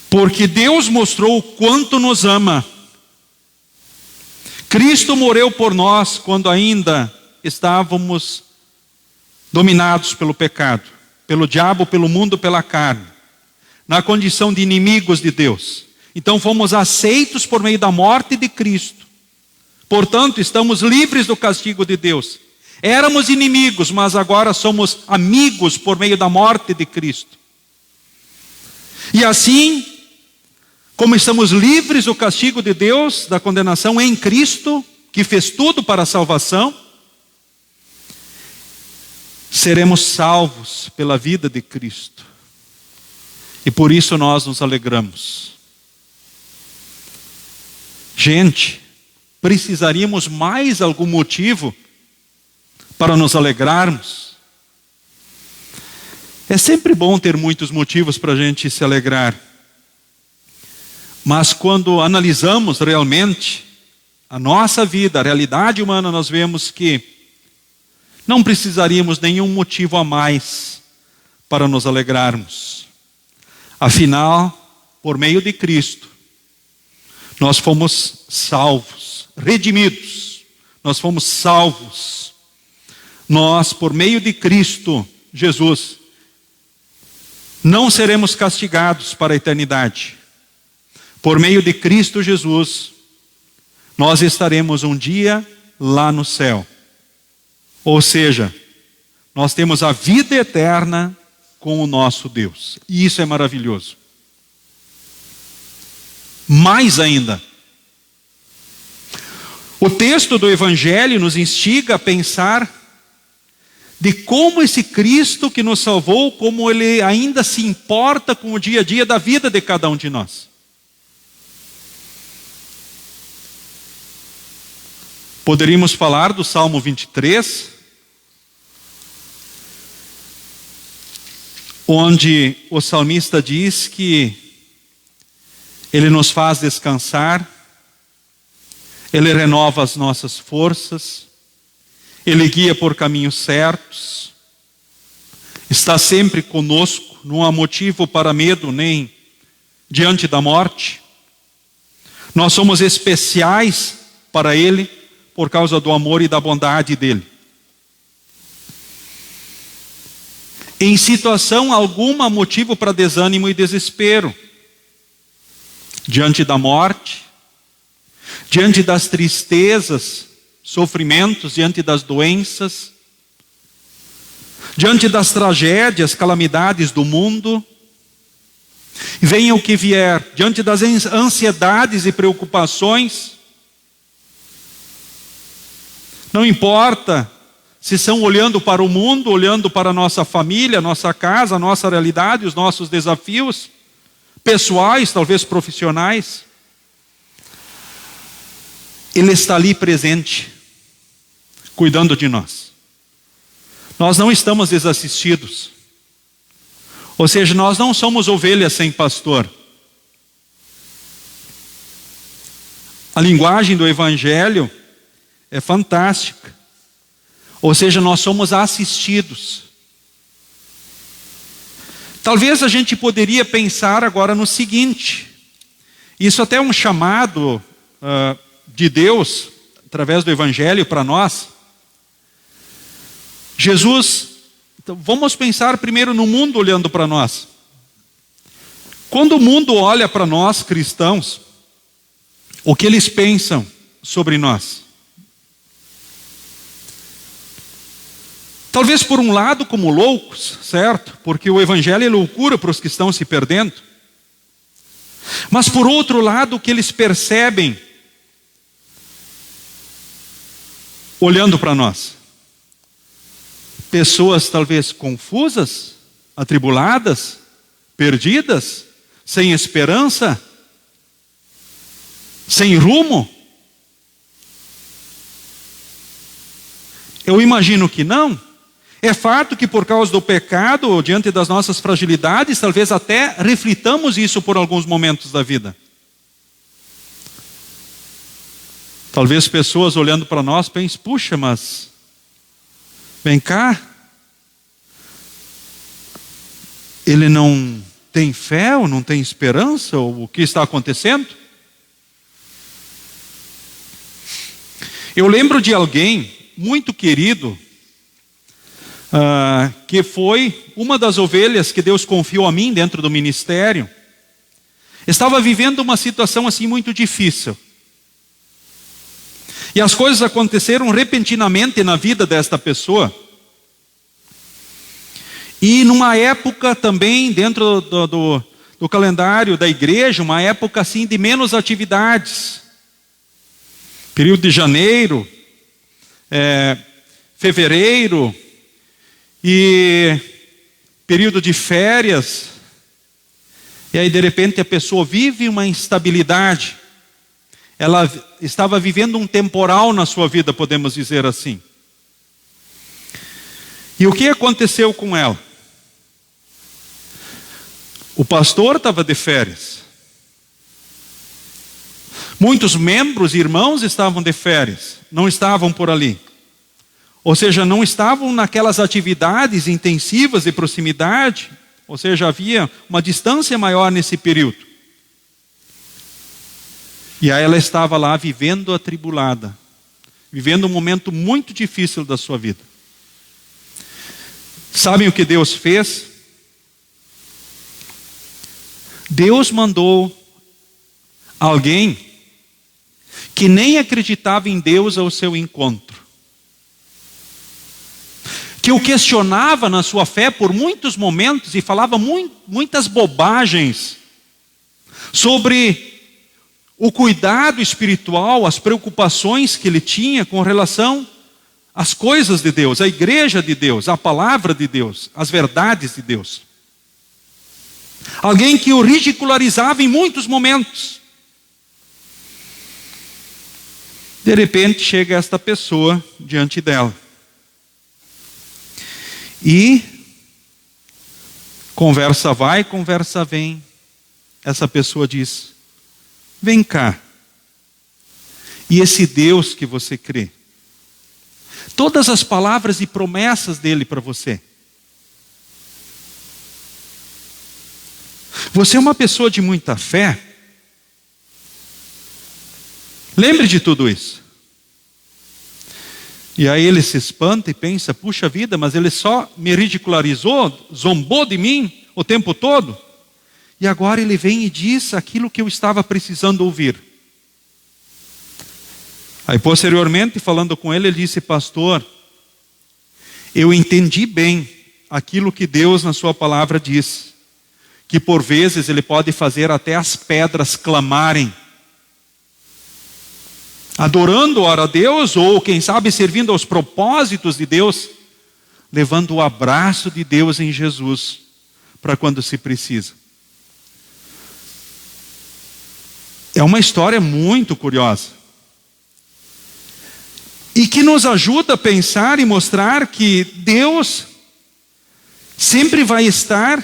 Porque Deus mostrou o quanto nos ama. Cristo morreu por nós quando ainda estávamos dominados pelo pecado, pelo diabo, pelo mundo, pela carne, na condição de inimigos de Deus. Então fomos aceitos por meio da morte de Cristo. Portanto, estamos livres do castigo de Deus. Éramos inimigos, mas agora somos amigos por meio da morte de Cristo. E assim, como estamos livres do castigo de Deus, da condenação em Cristo, que fez tudo para a salvação, seremos salvos pela vida de Cristo. E por isso nós nos alegramos. Gente, precisaríamos mais algum motivo para nos alegrarmos? É sempre bom ter muitos motivos para a gente se alegrar. Mas quando analisamos realmente a nossa vida, a realidade humana, nós vemos que não precisaríamos nenhum motivo a mais para nos alegrarmos. Afinal, por meio de Cristo, nós fomos salvos, redimidos. Nós fomos salvos. Nós, por meio de Cristo Jesus, não seremos castigados para a eternidade. Por meio de Cristo Jesus, nós estaremos um dia lá no céu. Ou seja, nós temos a vida eterna com o nosso Deus. E isso é maravilhoso. Mais ainda, o texto do Evangelho nos instiga a pensar de como esse Cristo que nos salvou, como Ele ainda se importa com o dia a dia da vida de cada um de nós. Poderíamos falar do Salmo 23, onde o salmista diz que Ele nos faz descansar, Ele renova as nossas forças, Ele guia por caminhos certos, está sempre conosco, não há motivo para medo nem diante da morte. Nós somos especiais para Ele por causa do amor e da bondade dEle. Em situação alguma, motivo para desânimo e desespero. Diante da morte, diante das tristezas, sofrimentos, diante das doenças, diante das tragédias, calamidades do mundo, venha o que vier, diante das ansiedades e preocupações, não importa se são olhando para o mundo, olhando para a nossa família, a nossa casa, a nossa realidade, os nossos desafios pessoais, talvez profissionais. Ele está ali presente, cuidando de nós. Nós não estamos desassistidos. Ou seja, nós não somos ovelhas sem pastor. A linguagem do Evangelho é fantástica. Ou seja, nós somos assistidos. Talvez a gente poderia pensar agora no seguinte. Isso até é um chamado de Deus, através do Evangelho para nós. Jesus, então, vamos pensar primeiro no mundo olhando para nós. Quando o mundo olha para nós, cristãos, o que eles pensam sobre nós? Talvez por um lado como loucos, certo? Porque o Evangelho é loucura para os que estão se perdendo. Mas por outro lado, o que eles percebem olhando para nós? Pessoas talvez confusas, atribuladas, perdidas, sem esperança, sem rumo? Eu imagino que não. É fato que por causa do pecado, diante das nossas fragilidades, talvez até reflitamos isso por alguns momentos da vida. Talvez pessoas olhando para nós pensem, puxa, mas vem cá, ele não tem fé ou não tem esperança, ou o que está acontecendo? Eu lembro de alguém muito querido, que foi uma das ovelhas que Deus confiou a mim dentro do ministério. Estava vivendo uma situação assim muito difícil. E as coisas aconteceram repentinamente na vida desta pessoa. E numa época também, dentro do calendário da igreja, uma época assim de menos atividades. Período de janeiro, fevereiro e período de férias. E aí, de repente, a pessoa vive uma instabilidade. Ela estava vivendo um temporal na sua vida, podemos dizer assim. E o que aconteceu com ela? O pastor estava de férias. Muitos membros e irmãos estavam de férias, não estavam por ali. Ou seja, não estavam naquelas atividades intensivas de proximidade. Ou seja, havia uma distância maior nesse período. E aí ela estava lá vivendo atribulada, vivendo um momento muito difícil da sua vida. Sabem o que Deus fez? Deus mandou alguém que nem acreditava em Deus ao seu encontro, que o questionava na sua fé por muitos momentos e falava muitas bobagens sobre o cuidado espiritual, as preocupações que ele tinha com relação às coisas de Deus, à igreja de Deus, à palavra de Deus, às verdades de Deus. Alguém que o ridicularizava em muitos momentos. De repente chega esta pessoa diante dela. E conversa vai, conversa vem. Essa pessoa diz: vem cá. E esse Deus que você crê, todas as palavras e promessas dele para você. Você é uma pessoa de muita fé? Lembre de tudo isso. E aí ele se espanta e pensa: puxa vida, mas ele só me ridicularizou, zombou de mim o tempo todo. E agora ele vem e diz aquilo que eu estava precisando ouvir. Aí posteriormente, falando com ele, ele disse: pastor, eu entendi bem aquilo que Deus na sua palavra diz, que por vezes ele pode fazer até as pedras clamarem, adorando ora a Deus, ou quem sabe servindo aos propósitos de Deus, levando o abraço de Deus em Jesus, para quando se precisa. É uma história muito curiosa, e que nos ajuda a pensar e mostrar que Deus sempre vai estar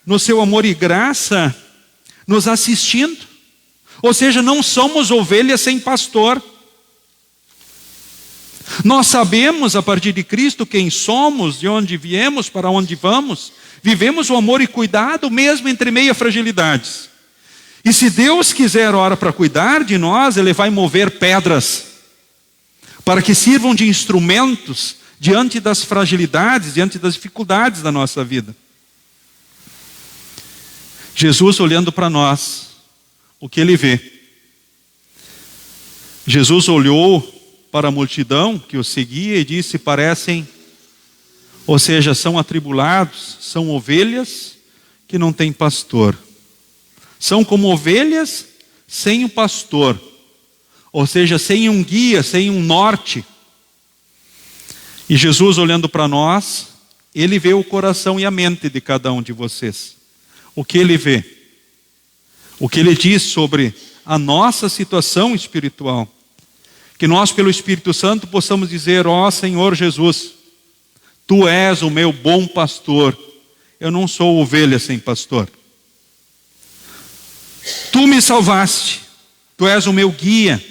no seu amor e graça, nos assistindo. Ou seja, não somos ovelhas sem pastor. Nós sabemos a partir de Cristo quem somos, de onde viemos, para onde vamos. Vivemos o amor e cuidado mesmo entre meio a fragilidades. E se Deus quiser ora para cuidar de nós, Ele vai mover pedras para que sirvam de instrumentos diante das fragilidades, diante das dificuldades da nossa vida. Jesus olhando para nós, o que Ele vê? Jesus olhou para a multidão que o seguia e disse: parecem, ou seja, são atribulados, são ovelhas que não têm pastor. São como ovelhas sem um pastor, ou seja, sem um guia, sem um norte. E Jesus olhando para nós, Ele vê o coração e a mente de cada um de vocês. O que Ele vê? O que Ele diz sobre a nossa situação espiritual? Que nós, pelo Espírito Santo, possamos dizer: ó Senhor Jesus, Tu és o meu bom pastor, eu não sou ovelha sem pastor. Tu me salvaste, Tu és o meu guia,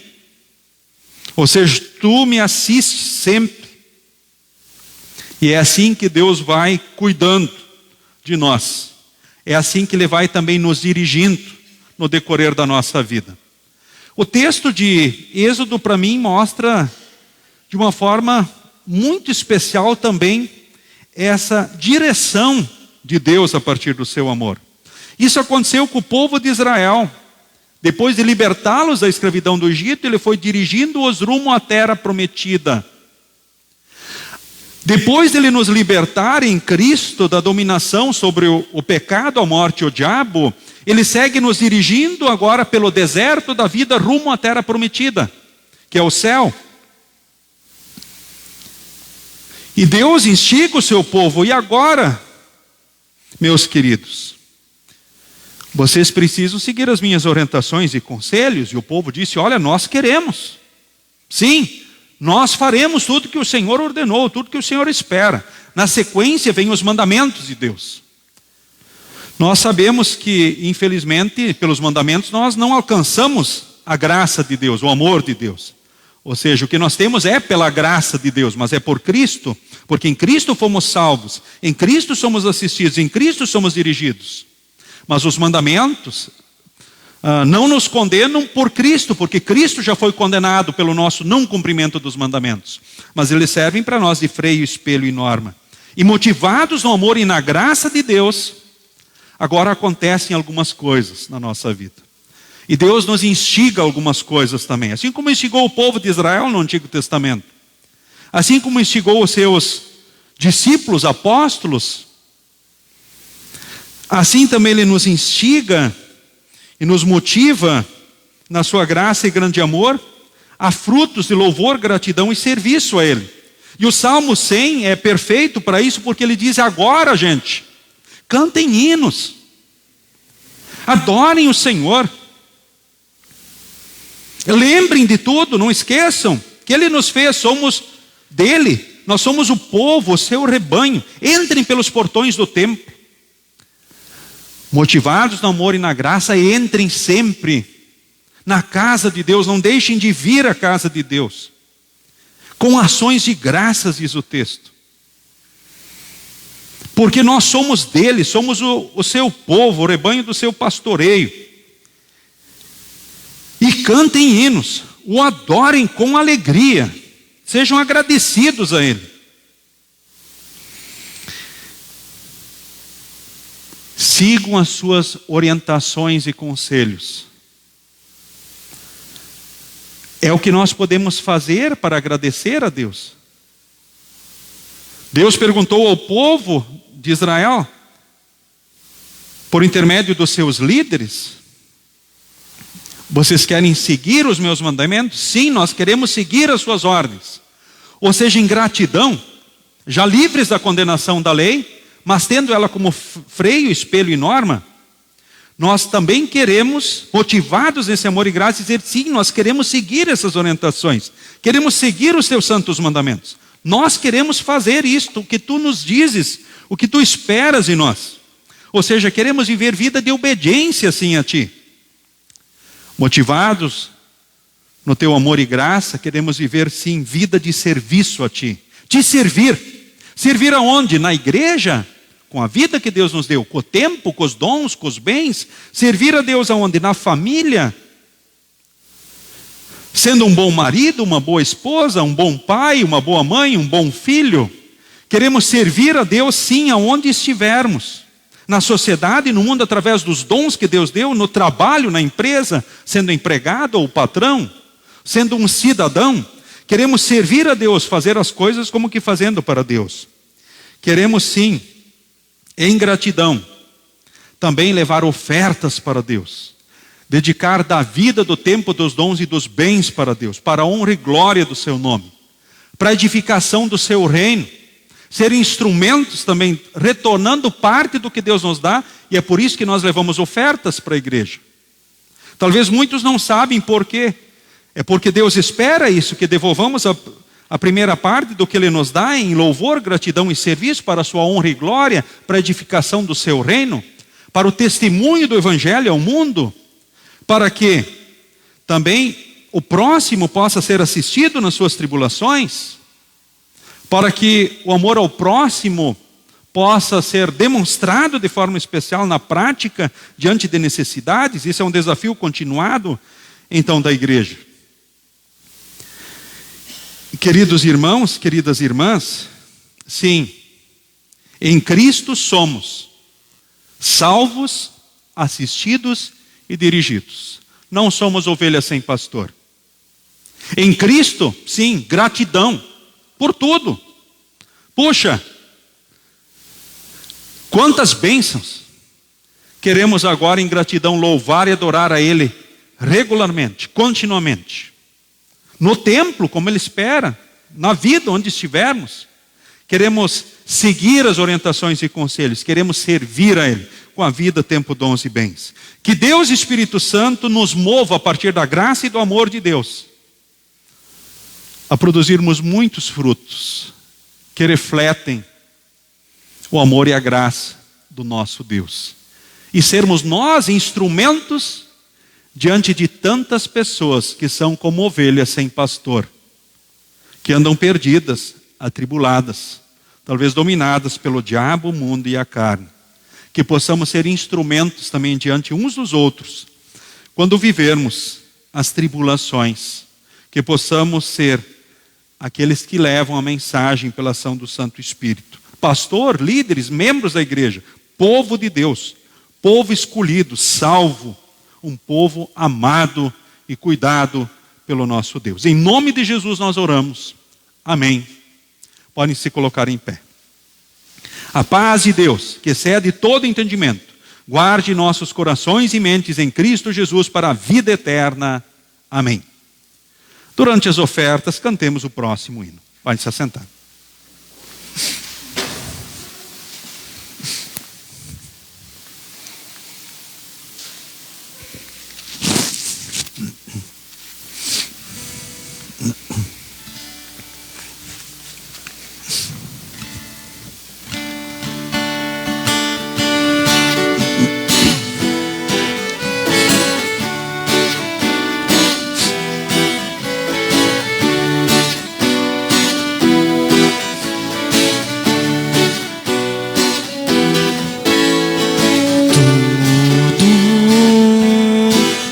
ou seja, Tu me assistes sempre. E é assim que Deus vai cuidando de nós. É assim que Ele vai também nos dirigindo no decorrer da nossa vida. O texto de Êxodo, para mim, mostra de uma forma muito especial também essa direção de Deus a partir do seu amor. Isso aconteceu com o povo de Israel. Depois de libertá-los da escravidão do Egito, Ele foi dirigindo-os rumo à terra prometida. Depois de Ele nos libertar em Cristo da dominação sobre o pecado, a morte e o diabo, Ele segue nos dirigindo agora pelo deserto da vida rumo à terra prometida. que é o céu. E Deus instiga o seu povo. E agora, meus queridos, vocês precisam seguir as minhas orientações e conselhos. E o povo disse: olha, nós queremos. Sim, nós faremos tudo que o Senhor ordenou, tudo que o Senhor espera. Na sequência vem os mandamentos de Deus. Nós sabemos que, infelizmente, pelos mandamentos nós não alcançamos a graça de Deus, o amor de Deus. Ou seja, o que nós temos é pela graça de Deus, mas é por Cristo, porque em Cristo fomos salvos, em Cristo somos assistidos, em Cristo somos dirigidos. Mas os mandamentos não nos condenam por Cristo, porque Cristo já foi condenado pelo nosso não cumprimento dos mandamentos. Mas eles servem para nós de freio, espelho e norma. E motivados no amor e na graça de Deus, agora acontecem algumas coisas na nossa vida. E Deus nos instiga algumas coisas também. Assim como instigou o povo de Israel no Antigo Testamento. Assim como instigou os seus discípulos, apóstolos. Assim também Ele nos instiga e nos motiva, na sua graça e grande amor, a frutos de louvor, gratidão e serviço a Ele. E o Salmo 100 é perfeito para isso, porque ele diz: agora, gente, cantem hinos, adorem o Senhor. Lembrem de tudo, não esqueçam que Ele nos fez, somos dele, nós somos o povo, o seu rebanho. Entrem pelos portões do templo, motivados no amor e na graça, entrem sempre na casa de Deus, não deixem de vir à casa de Deus, com ações de graças, diz o texto. Porque nós somos dele, somos o seu povo, o rebanho do seu pastoreio. E cantem hinos, o adorem com alegria, sejam agradecidos a Ele. Sigam as suas orientações e conselhos. É o que nós podemos fazer para agradecer a Deus. Deus perguntou ao povo de Israel, por intermédio dos seus líderes: vocês querem seguir os meus mandamentos? Sim, nós queremos seguir as suas ordens. Ou seja, em gratidão, já livres da condenação da lei, mas tendo ela como freio, espelho e norma, nós também queremos, motivados nesse amor e graça, dizer: sim, nós queremos seguir essas orientações, queremos seguir os teus santos mandamentos. Nós queremos fazer isto, o que tu nos dizes, o que tu esperas em nós. Ou seja, queremos viver vida de obediência, sim, a ti. Motivados no teu amor e graça, queremos viver, sim, vida de serviço a ti. Te servir. Servir aonde? Na igreja, com a vida que Deus nos deu, com o tempo, com os dons, com os bens. Servir a Deus aonde? Na família. Sendo um bom marido, uma boa esposa, um bom pai, uma boa mãe, um bom filho. Queremos servir a Deus, sim, aonde estivermos. Na sociedade, no mundo, através dos dons que Deus deu, no trabalho, na empresa, sendo empregado ou patrão, sendo um cidadão. Queremos servir a Deus, fazer as coisas como que fazendo para Deus. Queremos, sim, em gratidão, também levar ofertas para Deus. Dedicar da vida, do tempo, dos dons e dos bens para Deus, para a honra e glória do seu nome, para a edificação do seu reino. Ser instrumentos também, retornando parte do que Deus nos dá, e é por isso que nós levamos ofertas para a igreja. Talvez muitos não sabem por quê. É porque Deus espera isso, que devolvamos a primeira parte do que Ele nos dá em louvor, gratidão e serviço para a sua honra e glória, para a edificação do seu reino, para o testemunho do Evangelho ao mundo, para que também o próximo possa ser assistido nas suas tribulações, para que o amor ao próximo possa ser demonstrado de forma especial na prática, diante de necessidades. Isso é um desafio continuado, então, da igreja. Queridos irmãos, queridas irmãs, sim, em Cristo somos salvos, assistidos e dirigidos. Não somos ovelhas sem pastor. Em Cristo, sim, gratidão por tudo. Puxa, quantas bênçãos. Queremos agora em gratidão louvar e adorar a Ele regularmente, continuamente. no templo, como Ele espera, na vida onde estivermos. Queremos seguir as orientações e conselhos, queremos servir a Ele com a vida, tempo, dons e bens. Que Deus e Espírito Santo nos mova a partir da graça e do amor de Deus a produzirmos muitos frutos que refletem o amor e a graça do nosso Deus. E sermos nós instrumentos diante de tantas pessoas que são como ovelhas sem pastor, que andam perdidas, atribuladas, talvez dominadas pelo diabo, o mundo e a carne. Que possamos ser instrumentos também diante uns dos outros, quando vivermos as tribulações, que possamos ser aqueles que levam a mensagem pela ação do Santo Espírito. Pastor, líderes, membros da igreja, povo de Deus, povo escolhido, salvo, um povo amado e cuidado pelo nosso Deus. Em nome de Jesus nós oramos. Amém. Podem se colocar em pé. A paz de Deus, que excede todo entendimento, guarde nossos corações e mentes em Cristo Jesus para a vida eterna. Amém. Durante as ofertas, cantemos o próximo hino. Pode se assentar.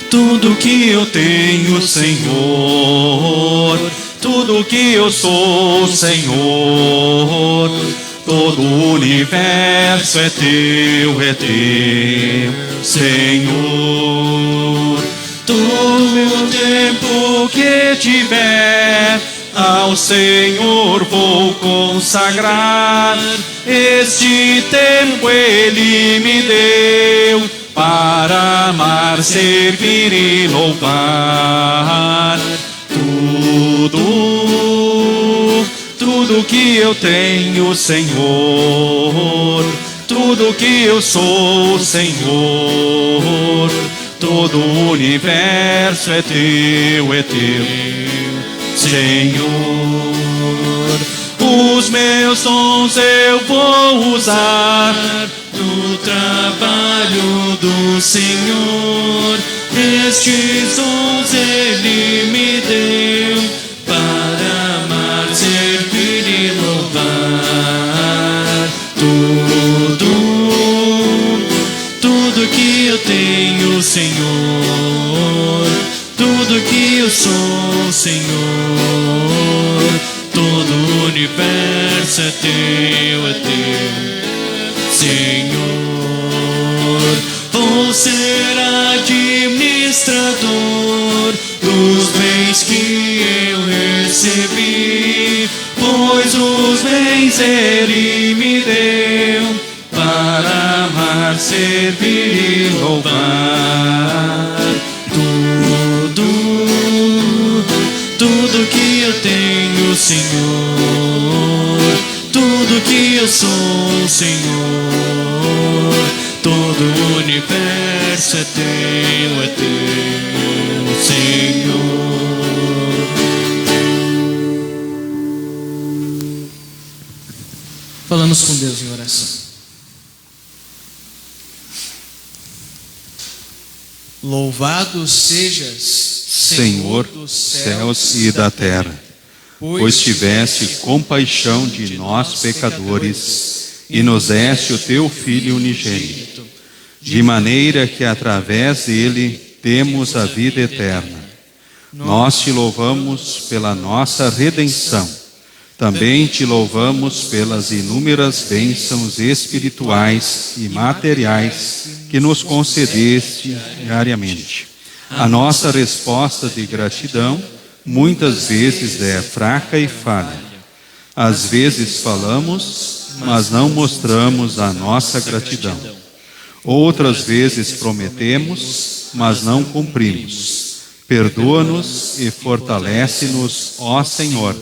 Tudo que eu tenho, Senhor, tudo que eu sou, Senhor, todo o universo é teu, Senhor. Todo o tempo que tiver, ao Senhor vou consagrar. Este tempo Ele me deu para amar, servir e louvar. Tudo que eu tenho, Senhor, tudo que eu sou, Senhor, todo o universo é teu, Senhor. Os meus dons eu vou usar no trabalho do Senhor. Estes dons Ele me deu para amar, servir e louvar. Tudo que eu tenho, Senhor, tudo que eu sou, Senhor, todo o universo é teu, Senhor. Vou ser administrador dos bens que eu recebi, pois os bens Ele me deu para amar, servir e louvar. Tudo que eu tenho, Senhor, tudo que eu sou, Senhor, todo o universo é teu, Senhor. Falamos com Deus em oração. Louvado sejas, Senhor dos céus e da terra, pois tiveste compaixão de nós, pecadores, e nos deste o teu Filho unigênito, de maneira que através dele temos a vida eterna. Nós te louvamos pela nossa redenção. Também te louvamos pelas inúmeras bênçãos espirituais e materiais que nos concedeste diariamente. A nossa resposta de gratidão muitas vezes é fraca e falha. Às vezes falamos, mas não mostramos a nossa gratidão. Outras vezes prometemos, mas não cumprimos. Perdoa-nos e fortalece-nos, ó Senhor.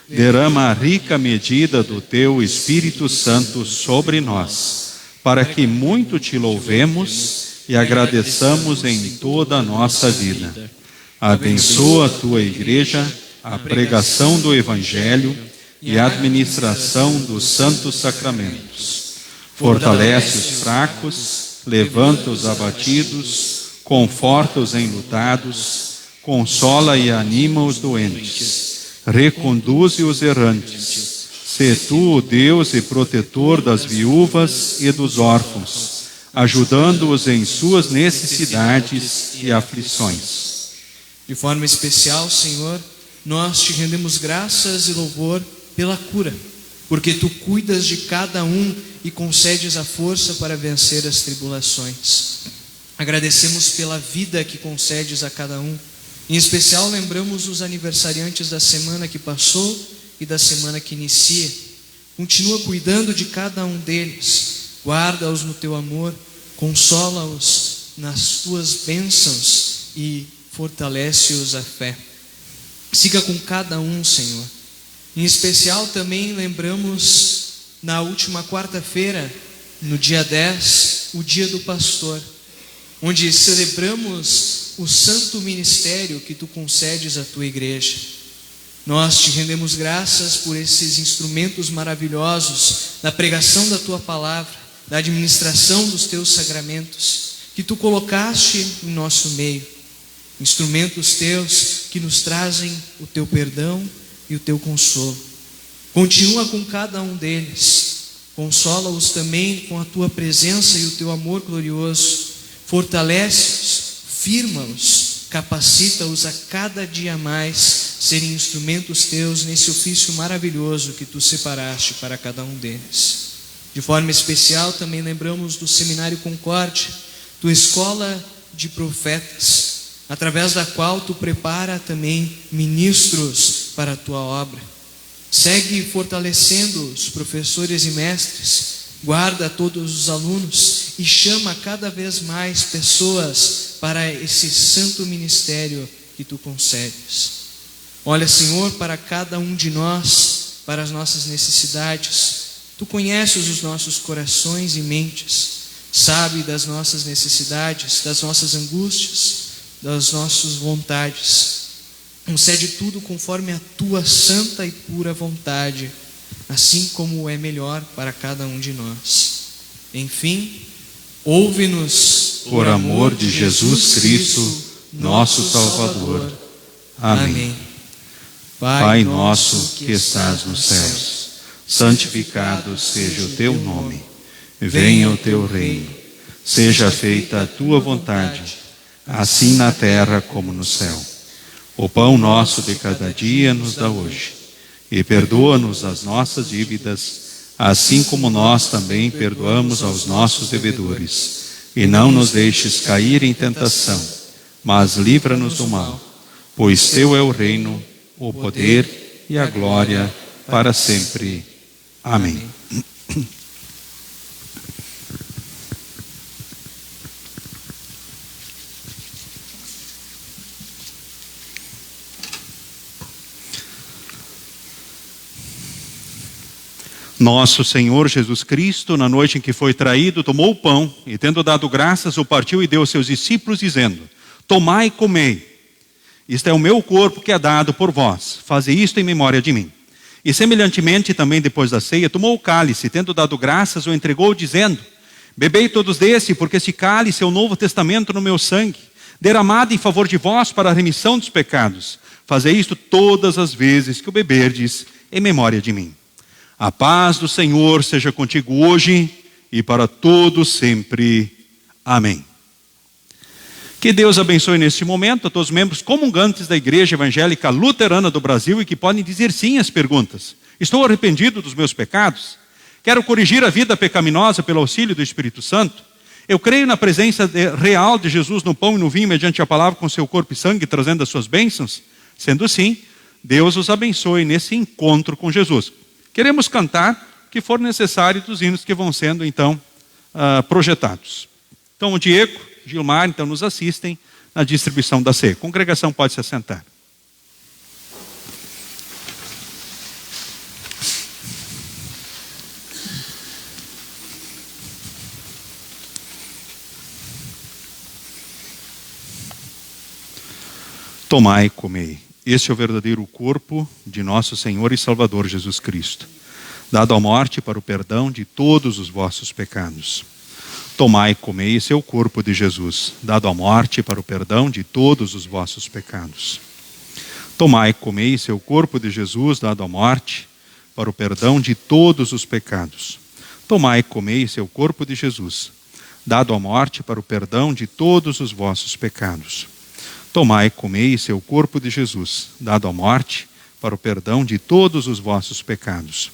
Derrama a rica medida do Teu Espírito Santo sobre nós, para que muito Te louvemos e agradeçamos em toda a nossa vida. Abençoa a Tua Igreja, a pregação do Evangelho e a administração dos santos sacramentos. Fortalece os fracos, levanta os abatidos, conforta os enlutados, consola e anima os doentes, reconduze os errantes. Sê Tu o Deus e protetor das viúvas e dos órfãos, ajudando-os em suas necessidades e aflições. De forma especial, Senhor, nós Te rendemos graças e louvor pela cura, porque Tu cuidas de cada um e concedes a força para vencer as tribulações. Agradecemos pela vida que concedes a cada um. Em especial, lembramos os aniversariantes da semana que passou e da semana que inicia. Continua cuidando de cada um deles. Guarda-os no Teu amor, consola-os nas Tuas bênçãos e fortalece-os a fé. Siga com cada um, Senhor. Em especial, também lembramos na última quarta-feira, no dia 10, o dia do pastor, onde celebramos o santo ministério que Tu concedes à Tua igreja. Nós Te rendemos graças por esses instrumentos maravilhosos da pregação da Tua palavra, da administração dos Teus sacramentos, que Tu colocaste em nosso meio. Instrumentos Teus que nos trazem o Teu perdão e o Teu consolo. Continua com cada um deles. Consola-os também com a Tua presença e o Teu amor glorioso. Fortalece-os, firma-os, capacita-os a cada dia mais serem instrumentos Teus nesse ofício maravilhoso que Tu separaste para cada um deles. De forma especial também lembramos do Seminário Concórdia, Tua escola de profetas, através da qual Tu prepara também ministros para a Tua obra. Segue fortalecendo os professores e mestres, guarda todos os alunos e chama cada vez mais pessoas para esse santo ministério que Tu concedes. Olha, Senhor, para cada um de nós, para as nossas necessidades. Tu conheces os nossos corações e mentes, sabe das nossas necessidades, das nossas angústias, das nossas vontades. Concede tudo conforme a Tua santa e pura vontade, assim como é melhor para cada um de nós. Enfim, ouve-nos por amor de Jesus Cristo, nosso Salvador. Amém. Pai nosso que estás nos céus, santificado seja o Teu nome. Venha o Teu reino. Seja feita a Tua vontade, assim na terra como no céu. O pão nosso de cada dia nos dá hoje. E perdoa-nos as nossas dívidas, assim como nós também perdoamos aos nossos devedores. E não nos deixes cair em tentação, mas livra-nos do mal. Pois Teu é o reino, o poder e a glória para sempre. Amém. Nosso Senhor Jesus Cristo, na noite em que foi traído, tomou o pão e, tendo dado graças, o partiu e deu aos seus discípulos, dizendo: Tomai e comei, isto é o meu corpo que é dado por vós, fazei isto em memória de mim. E semelhantemente também depois da ceia, tomou o cálice, tendo dado graças, o entregou, dizendo: Bebei todos desse, porque este cálice é o novo testamento no meu sangue, derramado em favor de vós para a remissão dos pecados. Fazei isto todas as vezes que o beberdes, em memória de mim. A paz do Senhor seja contigo hoje e para todos sempre. Amém. Que Deus abençoe neste momento a todos os membros comungantes da Igreja Evangélica Luterana do Brasil e que podem dizer sim às perguntas. Estou arrependido dos meus pecados? Quero corrigir a vida pecaminosa pelo auxílio do Espírito Santo? Eu creio na presença real de Jesus no pão e no vinho mediante a palavra com seu corpo e sangue, trazendo as suas bênçãos? Sendo assim, Deus os abençoe nesse encontro com Jesus. Queremos cantar o que for necessário dos hinos que vão sendo, então, projetados. Então, o Diego, Gilmar, então, nos assistem na distribuição da ceia. A congregação pode se assentar. Tomai e comei. Este é o verdadeiro corpo de nosso Senhor e Salvador Jesus Cristo, dado à morte para o perdão de todos os vossos pecados. Tomai e comei, esse é o corpo de Jesus, dado à morte para o perdão de todos os vossos pecados. Tomai e comei, esse é o corpo de Jesus, dado à morte para o perdão de todos os pecados. Tomai e comei, esse é o corpo de Jesus, dado à morte para o perdão de todos os vossos pecados. Tomai e comei, esse é o corpo de Jesus, dado à morte para o perdão de todos os vossos pecados.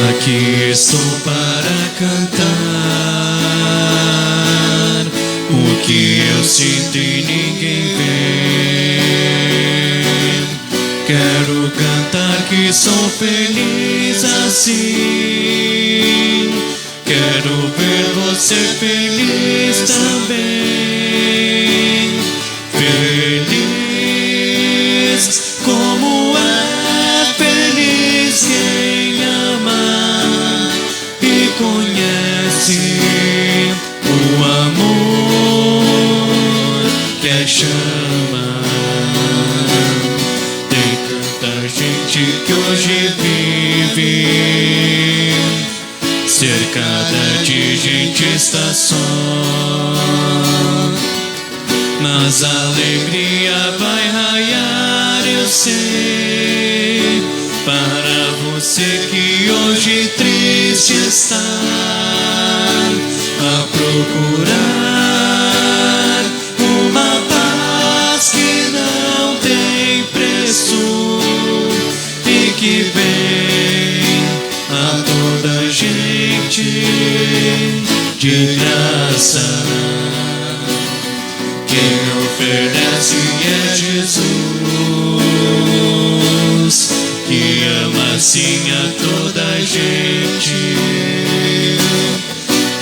Aqui estou para cantar o que eu sinto e ninguém vê. Quero cantar que sou feliz assim. Quero ver você feliz também. Feliz como é feliz quem ama e conhece o amor que é chama. Tem tanta gente que hoje vive cercada de gente está só, mas a alegria vai raiar, eu sei, para você que hoje triste está a procurar uma paz que não tem preço e que vem a toda gente de graça. Quem oferece é Jesus, que ama assim a toda gente.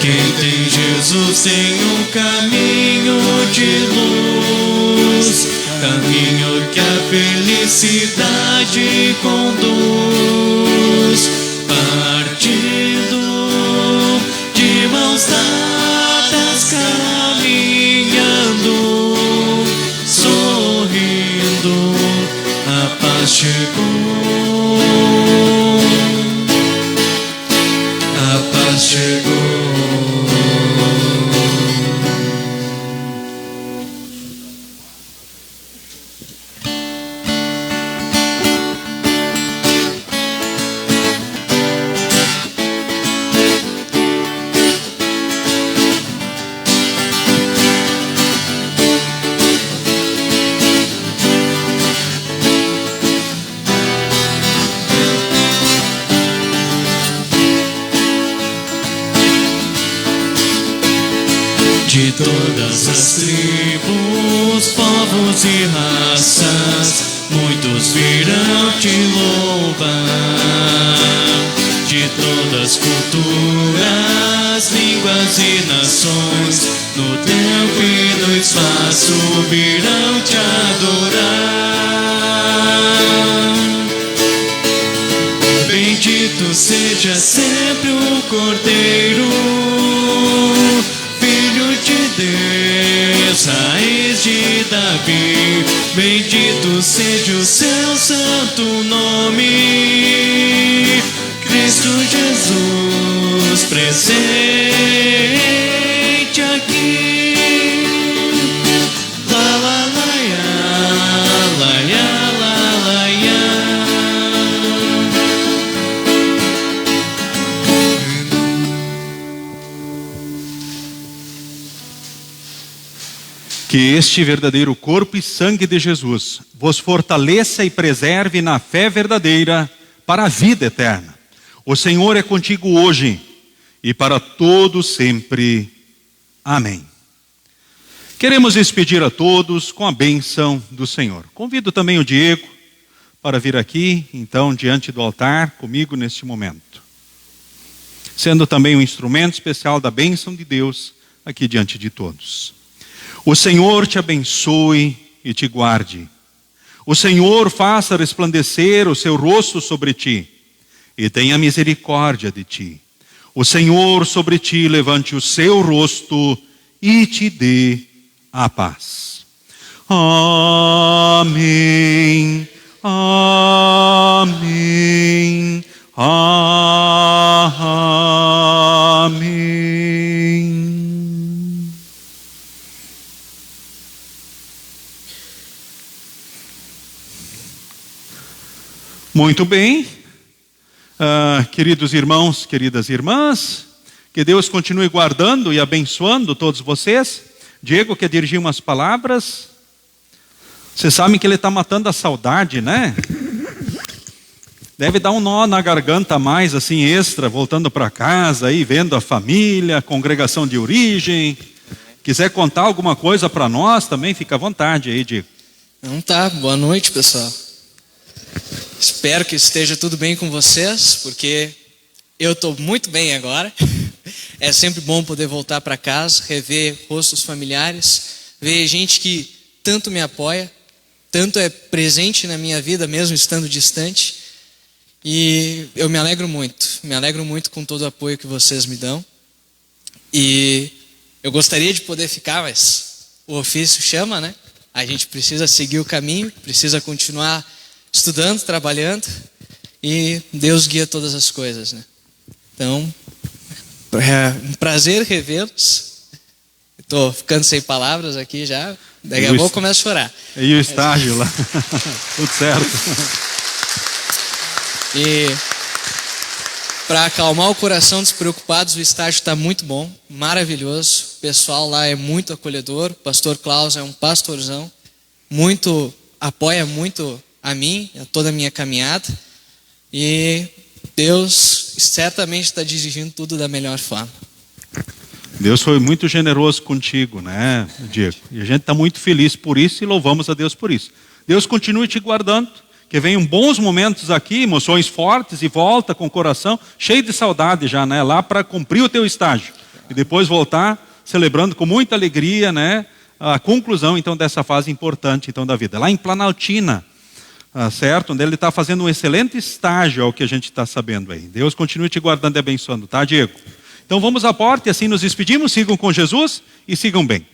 Quem tem Jesus tem um caminho de luz, caminho que a felicidade conduz, partindo de mãos dadas, caminhando, sorrindo, a paz chegou, a paz chegou. De todas as tribos, povos e raças, muitos virão te louvar. De todas as culturas, línguas e nações, no tempo e no espaço virão te adorar. Bendito seja sempre o Cordeiro, Filho de Deus, raiz de Davi. Bendito seja o seu santo nome, Cristo Jesus, presente aqui. La la la ya, la ya, la la ya. Que este verdadeiro corpo e sangue de Jesus vos fortaleça e preserve na fé verdadeira para a vida eterna. O Senhor é contigo hoje e para todo sempre. Amém. Queremos despedir a todos com a bênção do Senhor. Convido também o Diego para vir aqui, então, diante do altar comigo neste momento, sendo também um instrumento especial da bênção de Deus aqui diante de todos. O Senhor te abençoe e te guarde. O Senhor faça resplandecer o seu rosto sobre ti e tenha misericórdia de ti. O Senhor sobre ti levante o seu rosto e te dê a paz. Amém. Amém. Amém. Muito bem, queridos irmãos, queridas irmãs, que Deus continue guardando e abençoando todos vocês. Diego quer dirigir umas palavras. Vocês sabem que ele está matando a saudade, né? Deve dar um nó na garganta a mais, assim, extra, voltando para casa, aí, vendo a família, a congregação de origem. Quiser contar alguma coisa para nós também, fica à vontade aí, Diego. Então tá, boa noite, pessoal. Espero que esteja tudo bem com vocês, porque eu estou muito bem agora. É sempre bom poder voltar para casa, rever rostos familiares, ver gente que tanto me apoia, tanto é presente na minha vida, mesmo estando distante. E eu me alegro muito com todo o apoio que vocês me dão. E eu gostaria de poder ficar, mas o ofício chama, né? A gente precisa seguir o caminho, precisa continuar estudando, trabalhando, e Deus guia todas as coisas, né? Então, é um prazer revê-los. Estou ficando sem palavras aqui já, daqui a pouco eu começo a chorar. E o estágio lá, tudo certo. E para acalmar o coração dos preocupados, o estágio está muito bom, maravilhoso. O pessoal lá é muito acolhedor, o pastor Klaus é um pastorzão, apoia muito a mim, a toda a minha caminhada, e Deus certamente está dirigindo tudo da melhor forma. Deus foi muito generoso contigo, né, Diego? E a gente está muito feliz por isso e louvamos a Deus por isso. Deus continue te guardando, que venham bons momentos aqui, emoções fortes, e volta com o coração cheio de saudade já, né, lá para cumprir o teu estágio. E depois voltar celebrando com muita alegria, né, a conclusão então dessa fase importante então da vida. Lá em Planaltina, certo? Onde ele está fazendo um excelente estágio, ao que a gente está sabendo aí. Deus continue te guardando e abençoando, tá, Diego? Então vamos à porta e assim nos despedimos. Sigam com Jesus e sigam bem.